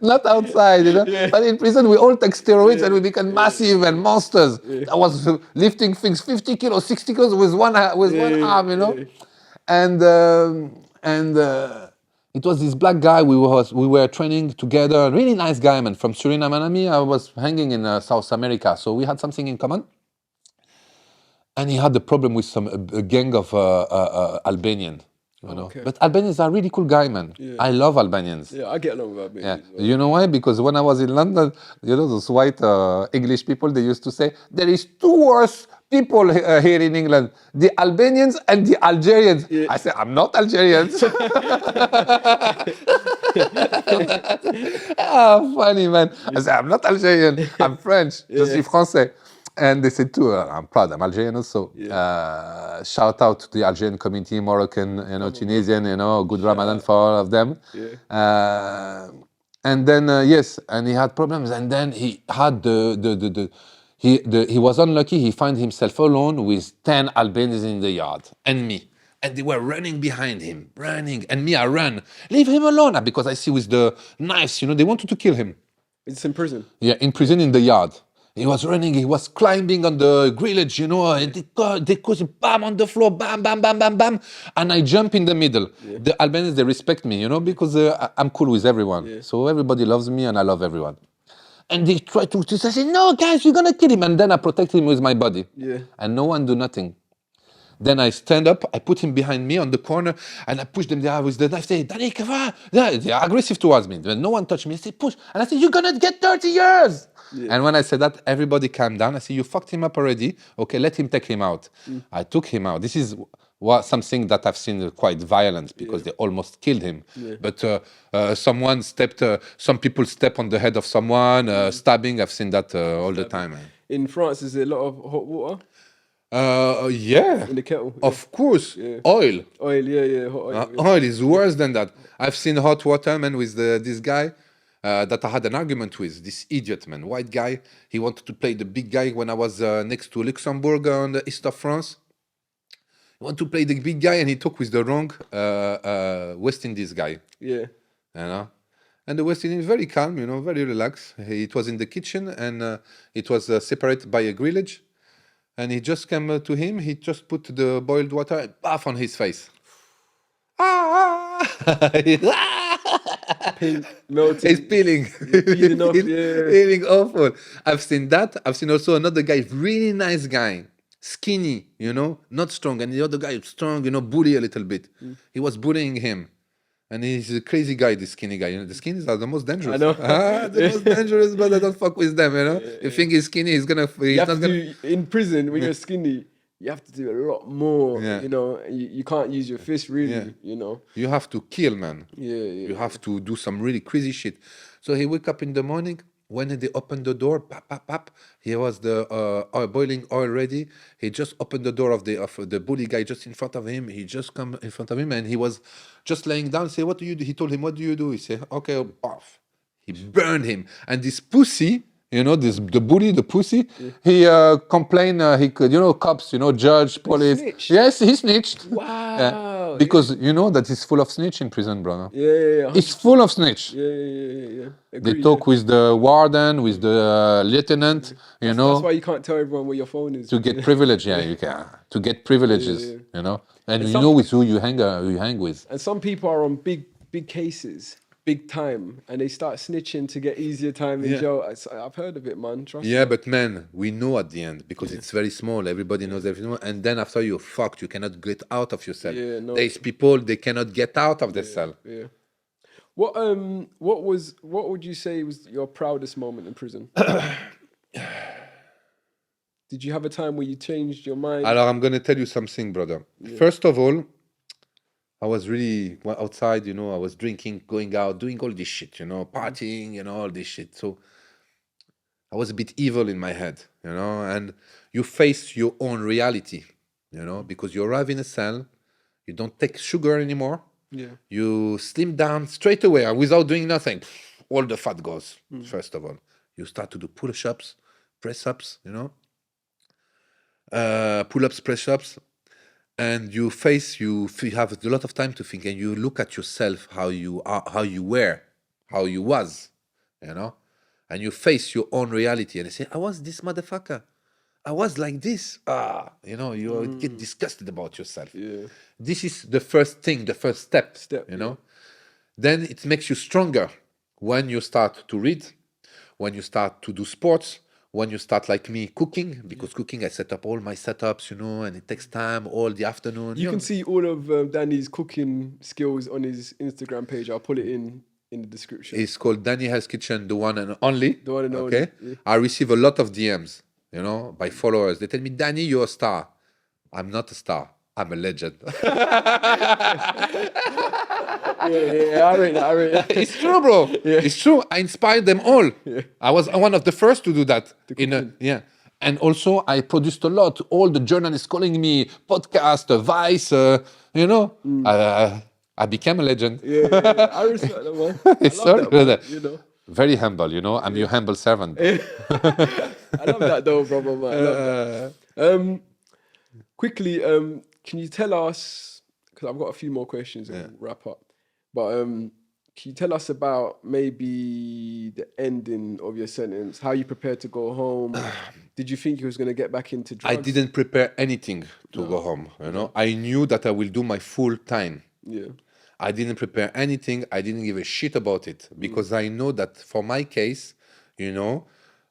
Not outside, But in prison, we all take steroids and we become massive and monsters. I was lifting things 50 kilos, 60 kilos with one arm, And it was this black guy. We were training together. Really nice guy, man, from Suriname. And me, I was hanging in South America, so we had something in common. And he had a problem with a gang of Albanian. Okay. But Albanians are really cool guy, man. I love Albanians. Yeah, I get along with Albanians. Yeah. You know why? Because when I was in London, those white English people, they used to say, there is two worse people here in England, the Albanians and the Algerians. Yeah. I said, I'm not Algerian. Funny, man. I said, I'm not Algerian. I'm French. Je suis français. And they said too, I'm proud, I'm Algerian also. Shout out to the Algerian community, Moroccan, Tunisian, good Ramadan for all of them. And then, and he had problems. And then he had he was unlucky. He found himself alone with 10 Albanians in the yard and me. And they were running behind him, running. And me, I ran. Leave him alone. Because I see with the knives, they wanted to kill him. It's in prison. Yeah, in prison in the yard. He was running, he was climbing on the grillage, and they caused bam on the floor, bam, bam, bam, bam, bam. And I jump in the middle. Yeah. The Albanians, they respect me, because I'm cool with everyone. Yeah. So everybody loves me and I love everyone. And they try to say, no, guys, you're going to kill him. And then I protect him with my body. Yeah. And no one do nothing. Then I stand up, I put him behind me on the corner, and I push them there with the knife. Say, Danny, come on. They are aggressive towards me. When no one touched me, I say, push. And I say, you're going to get 30 years. Yeah. And when I said that, everybody calmed down. I said, you fucked him up already. Okay, let him take him out. I took him out. This is something that I've seen quite violent because they almost killed him. Yeah. But some people step on the head of someone, stabbing. I've seen that all the time. In France, is there a lot of hot water? Yeah. In the kettle. Of course. Yeah. Oil. Oil, yeah. Hot oil. Oil is worse than that. I've seen hot water, man, with this guy that I had an argument with. This idiot, man, white guy. He wanted to play the big guy when I was next to Luxembourg on the east of France. He wanted to play the big guy, and he talked with the wrong West Indies guy. Yeah. And the West Indies very calm, very relaxed. It was in the kitchen, and it was separated by a grillage. And he just came to him. He just put the boiled water and bath on his face. Pink, melting. It's peeling. Peeling off, Peeling awful. I've seen that. I've seen also another guy, really nice guy, skinny, not strong. And the other guy, strong, bully a little bit. He was bullying him. And he's a crazy guy, this skinny guy. The skinnies are the most dangerous. I know. The most dangerous, but I don't fuck with them, If you think he's skinny, in prison, when you're skinny, you have to do a lot more, you can't use your fist really, You have to kill, man. Yeah. You have to do some really crazy shit. So he wake up in the morning. When they opened the door, pap, pap, pap, he was the boiling oil ready. He just opened the door of the bully guy just in front of him. He just come in front of him, and he was just laying down. Say, what do you do? He told him, what do you do? He said, okay, off. He burned him. And this pussy, the bully, the pussy, he complained, he could, cops, judge, police. Snitched. Yes, he snitched. Wow. Because that it's full of snitch in prison, brother. Yeah. It's full of snitch. Yeah. Agreed, They talk with the warden, with the lieutenant, That's why you can't tell everyone where your phone is. to get privilege. Yeah, you can to get privileges. And you know with who you hang with. And some people are on big cases, big time, and they start snitching to get easier time in jail. I've heard of it, man. Trust me. Yeah, but man, we know at the end because it's very small. Everybody knows everything, and then after you're fucked, you cannot get out of your cell. Yeah, no. There's people they cannot get out of the cell. Yeah. What would you say was your proudest moment in prison? Did you have a time where you changed your mind? Alors, I'm gonna tell you something, brother. First of all, I was really outside, I was drinking, going out, doing all this shit, partying, all this shit. So I was a bit evil in my head, and you face your own reality, because you arrive in a cell, you don't take sugar anymore. Yeah. You slim down straight away without doing nothing. All the fat goes, first of all. You start to do push-ups, press-ups, pull-ups, press-ups. And you have a lot of time to think, and you look at yourself, how you are, how you were, how you was, and you face your own reality, and you say, I was this motherfucker. I was like this. You get disgusted about yourself. Yeah. This is the first thing, the first step. Then it makes you stronger when you start to read, when you start to do sports, when you start like me cooking, because cooking, I set up all my setups, and it takes time all the afternoon. You can see all of Danny's cooking skills on his Instagram page. I'll put it in the description. It's called Danny Hell's Kitchen, the one and only. The one and only. Okay. Yeah. I receive a lot of DMs, by followers. They tell me, Danny, you're a star. I'm not a star. I'm a legend. I rate that. It's true, bro. Yeah. It's true. I inspired them all. Yeah. I was one of the first to do that. And also I produced a lot. All the journalists calling me, podcast, Vice, I became a legend. Yeah. I respect that, man. It's I love that, man, Very humble, I'm your humble servant. I love that though, brother, man. I love that. Quickly, can you tell us because I've got a few more questions and we'll wrap up. But can you tell us about maybe the ending of your sentence? How you prepared to go home? Did you think you was going to get back into drugs? I didn't prepare anything to go home. You know, I knew that I will do my full time. Yeah. I didn't prepare anything. I didn't give a shit about it because I know that for my case, you know,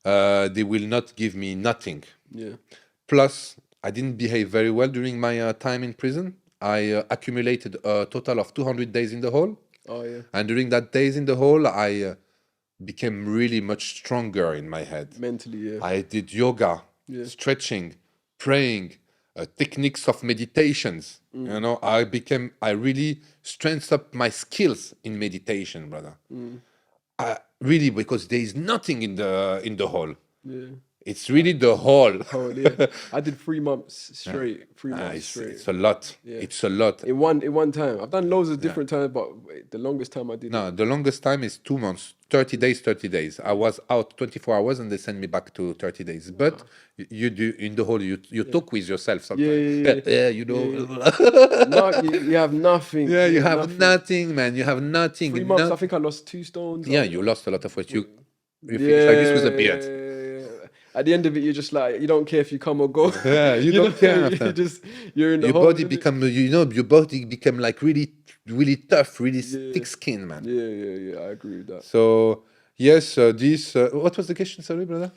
they will not give me nothing. Yeah. Plus, I didn't behave very well during my time in prison. I accumulated a total of 200 days in the hole. Oh, yeah. And during that days in the hole, I became really much stronger in my head. Mentally, yeah. I did yoga, stretching, praying, techniques of meditations. You know, I really strengthened up my skills in meditation, brother. Really, because there is nothing in the hole. Yeah. It's really the hole. Oh, yeah. I did 3 months straight. 3 months straight. It's a lot. Yeah. It's a lot. In one time. I've done loads of different times, but the longest time I did. No, the longest time is 2 months, 30 days, 30 days. I was out 24 hours and they sent me back to 30 days. But you do in the hole, you talk with yourself sometimes. Yeah, you know. No, you have nothing. Yeah, you have nothing, man. You have nothing. 3 months, I think I lost 2 stones. Yeah, you lost a lot of weight. You finished like this with a beard. Yeah. At the end of it, you're just like, you don't care if you come or go. Yeah, you don't care. You're in the your hole, body become, you know, your body become like really, really tough, really thick skin, man. Yeah. I agree with that. So yes, this. What was the question? Sorry, brother.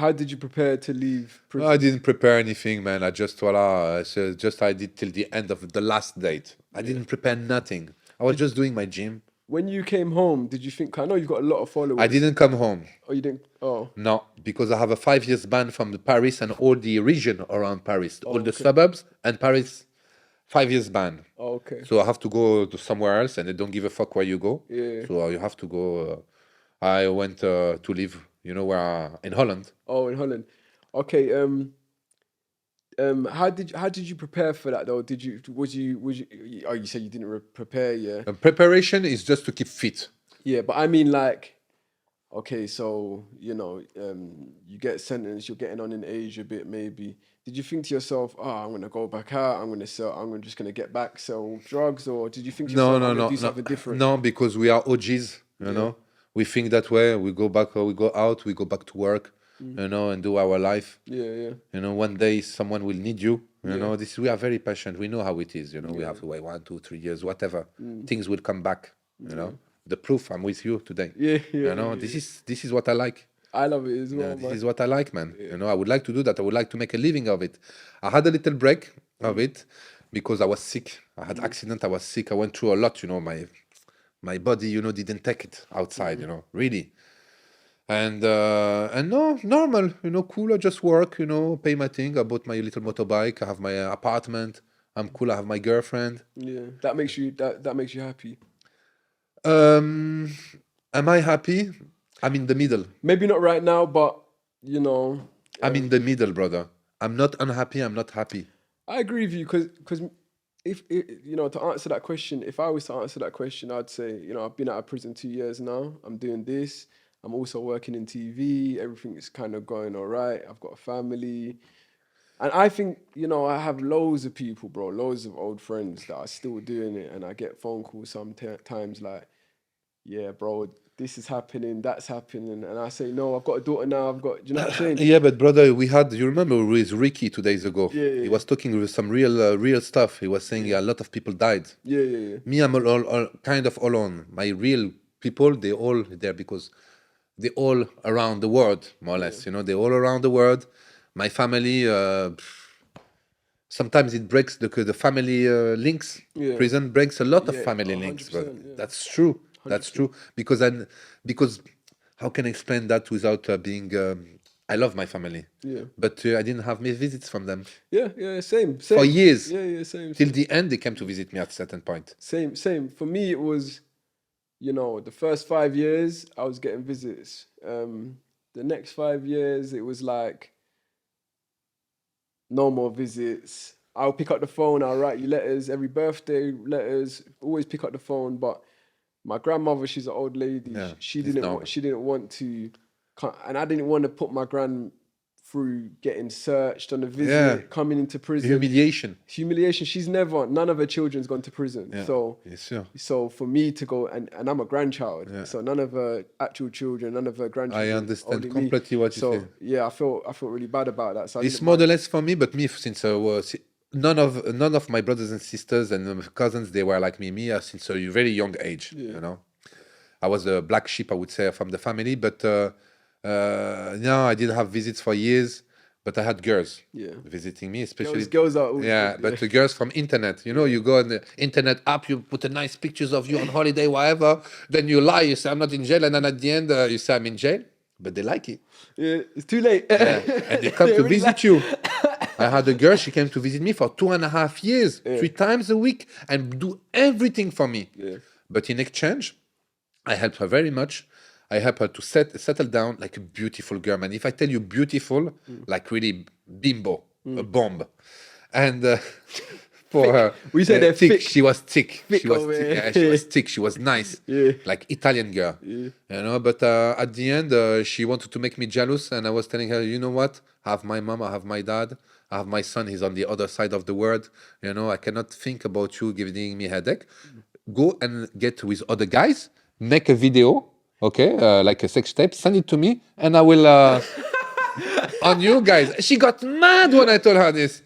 How did you prepare to leave prison? I didn't prepare anything, man. I just I did till the end of the last date. I didn't prepare nothing. I was just doing my gym. When you came home, did you think? I know you've got a lot of followers. I didn't come home. Oh, you didn't? Oh. No, because I have a 5 years ban from Paris and all the region around Paris, all the suburbs and Paris, 5 years ban. Oh, okay. So I have to go to somewhere else, and they don't give a fuck where you go. Yeah. So you have to go. I went to live, you know, where in Holland. Oh, in Holland. Okay. How did you prepare for that though? Was you? Oh, you said you didn't prepare, yeah. Preparation is just to keep fit. Yeah, but I mean, like, okay, so you know, you get sentenced, you're getting on in age a bit, maybe. Did you think to yourself, "Oh, I'm gonna go back out. I'm just gonna get back, sell drugs," or did you think to yourself, "I'm gonna do something different"? No, because we are OGs, you know. We think that way. We go back, we go out, we go back to work. You know, and do our life. Yeah. You know, one day someone will need you. You know, we are very patient. We know how it is. You know, we have to wait 1, 2, 3 years, whatever. Things will come back. You know, the proof. I'm with you today. Yeah. You know, this is what I like. I love it as well. This is what I like, man. You know, I would like to do that. I would like to make a living of it. I had a little break of it because I was sick. I had accident. I was sick. I went through a lot. You know, my body, you know, didn't take it outside. You know, really. And no, normal, you know, cool. I just work, you know, pay my thing. I bought my little motorbike. I have my apartment. I'm cool. I have my girlfriend. Yeah, that makes you happy. Am I happy? I'm in the middle. Maybe not right now, but you know, I'm in the middle, brother. I'm not unhappy. I'm not happy. I agree with you because if you know, to answer that question, if I was to answer that question, I'd say, you know, I've been out of prison 2 years now. I'm doing this. I'm also working in TV. Everything is kind of going all right. I've got a family. And I think, you know, I have loads of people, bro, loads of old friends that are still doing it. And I get phone calls sometimes like, yeah, bro, this is happening, that's happening. And I say, no, I've got a daughter now. Do you know what I'm saying? Yeah, but brother, you remember with Ricky 2 days ago? Yeah. He was talking with some real stuff. He was saying a lot of people died. Yeah. Me, I'm all kind of alone. My real people, they all there because they all around the world, more or less. You know, they all around the world. My family, sometimes it breaks the family links. Yeah. Prison breaks a lot of family links, but that's true. 100%. That's true because how can I explain that without being? I love my family. Yeah. But I didn't have many visits from them. Yeah, same. For years. Yeah, same. Till the end, they came to visit me at a certain point. Same. For me, it was, you know, the first 5 years I was getting visits. The next 5 years it was like no more visits. I'll pick up the phone, I'll write you letters, every birthday letters, always pick up the phone. But my grandmother, she's an old lady. She didn't want to, and I didn't want to put my gran through getting searched on a visit, coming into prison. Humiliation. None of her children's gone to prison. Yeah. So, Yes, sir. so for me to go, and I'm a grandchild, so none of her actual children, none of her grandchildren. I understand only completely what you say. So yeah, I felt really bad about that. So It's more or less for me, but me since I was none of my brothers and sisters and cousins, they were like me since a very young age. You know, I was a black sheep, I would say, from the family. But no, I did have visits for years. But I had girls visiting me, especially girls are always good, but the girls from internet. You know, you go on the internet app, you put a nice pictures of you on holiday, whatever. Then you lie, you say I'm not in jail, and then at the end you say I'm in jail. But they like it. Yeah, it's too late. And they come to visit you. I had a girl, she came to visit me for 2.5 years, 3 times a week, and do everything for me. But in exchange, I helped her very much. I helped her to settle down like a beautiful girl, man. If I tell you beautiful, like really bimbo, a bomb. And for her, we said they're thick. thick. She was thick. Thick She was over thick. here. Yeah, she was thick. She was nice, like Italian girl. You know. But at the end, she wanted to make me jealous, and I was telling her, you know what? I have my mom, I have my dad, I have my son. He's on the other side of the world. You know, I cannot think about you giving me a headache. Go and get with other guys, make a video. Okay, like a sex tape, send it to me, and I will on you guys. She got mad when I told her this.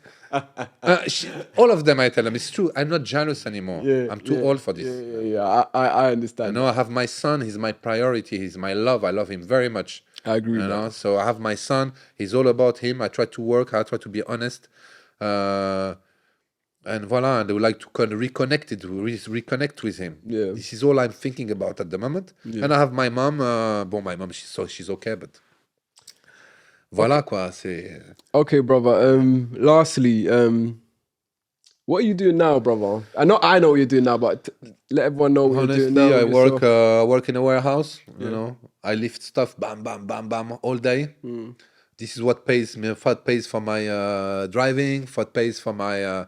All of them, I tell them, it's true. I'm not jealous anymore. I'm too old for this. I understand. You know, I have my son. He's my priority. He's my love. I love him very much. I agree. You know, so I have my son. He's all about him. I try to work. I try to be honest. And voila, and I would like to reconnect with him. This is all I'm thinking about at the moment. And I have my mom. My mom, she's okay, but voilà quoi. C'est okay, brother. Lastly, what are you doing now, brother? I know what you're doing now, but let everyone know what honestly, you're doing now. I work in a warehouse. You know, I lift stuff, bam, bam, bam, bam, all day. This is what pays me. What pays for my driving? What pays for my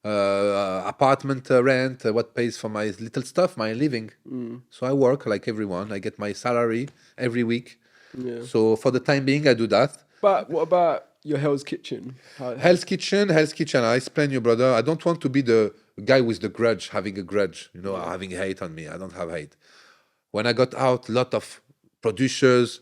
apartment rent, what pays for my little stuff, my living. So I work like everyone. I get my salary every week. So for the time being, I do that. But what about your Hell's Kitchen? Hell's Kitchen. I explain you, brother. I don't want to be the guy with the grudge, having a grudge, you know, having hate on me. I don't have hate. When I got out, a lot of producers,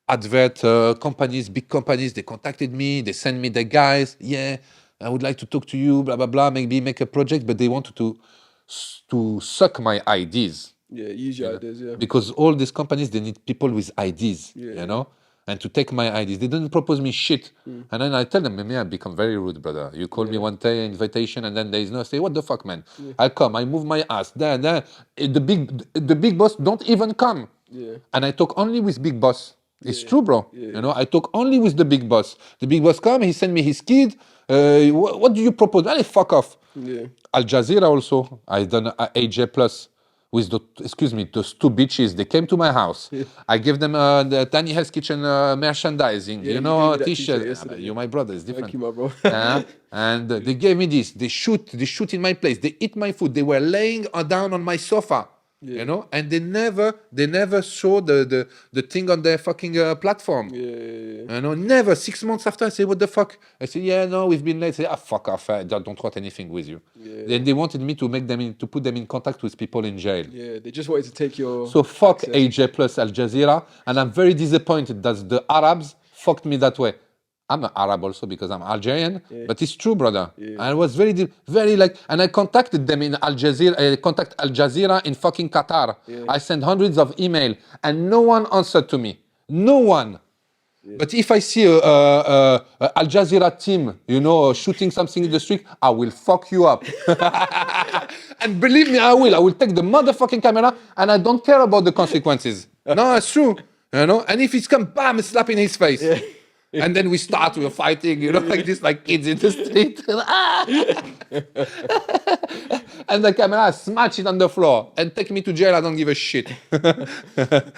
advert companies, big companies, they contacted me. They sent me the guys. Yeah, I would like to talk to you, blah, blah, blah, maybe make a project, but they wanted to suck my ideas. Yeah, use your ideas, Because all these companies, they need people with ideas, you know, and to take my ideas. They didn't propose me shit. And then I tell them, maybe I become very rude, brother. You call me one day, invitation, and then there is no, say, what the fuck, man? I come, I move my ass, there. The big boss don't even come. And I talk only with big boss. It's true, bro. You know, I talk only with the big boss. The big boss come, he send me his kid. What do you propose? Allez, fuck off. Al Jazeera also. I done AJ Plus with those 2 bitches. They came to my house. I gave them the Tiny Hell's Kitchen merchandising. You know, t-shirt. You're my brother. It's different. Thank you, my bro. And they gave me this. They shoot in my place. They eat my food. They were laying down on my sofa. You know, and they never show the thing on their fucking platform. You know, never. 6 months after, I say, what the fuck? I say, yeah, no, we've been late. I say, fuck off. I don't want anything with you. Then they wanted me to to put them in contact with people in jail. Yeah, they just wanted to take your. So fuck AJ plus Al Jazeera, and I'm very disappointed that the Arabs fucked me that way. I'm an Arab also because I'm Algerian, but it's true, brother. I was very like, and I contacted them in Al Jazeera. I contact Al Jazeera in fucking Qatar. I sent hundreds of emails, and no one answered to me. No one. But if I see a Al Jazeera team, you know, shooting something in the street, I will fuck you up. And believe me, I will. I will take the motherfucking camera, and I don't care about the consequences. No, it's true. You know, and if it's come, bam, slap in his face. And then we were fighting, you know, like this, like kids in the street. And the camera smash it on the floor and take me to jail. I don't give a shit.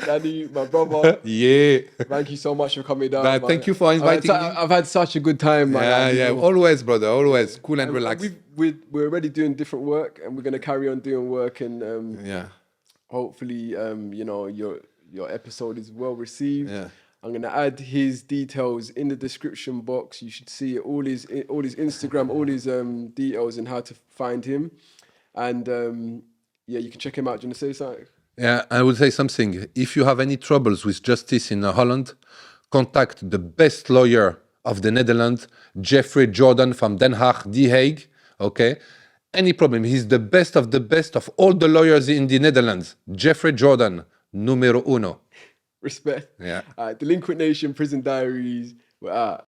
Danny, my brother. Yeah. Thank you so much for coming down. Man, thank you for inviting me. I've had such a good time, man. Yeah. Always, brother. Always. Cool and relaxed. We're already doing different work, and we're going to carry on doing work. And hopefully, you know, your episode is well received. Yeah. I'm going to add his details in the description box. You should see all his Instagram, all his details and how to find him. And yeah, you can check him out. Do you want to say something? Yeah, I will say something. If you have any troubles with justice in Holland, contact the best lawyer of the Netherlands, Jeffrey Jordan from Den Haag, The Hague. Okay? Any problem. He's the best of all the lawyers in the Netherlands. Jeffrey Jordan, numero uno. Respect. Yeah. Delinquent Nation, Prison Diaries. We're out.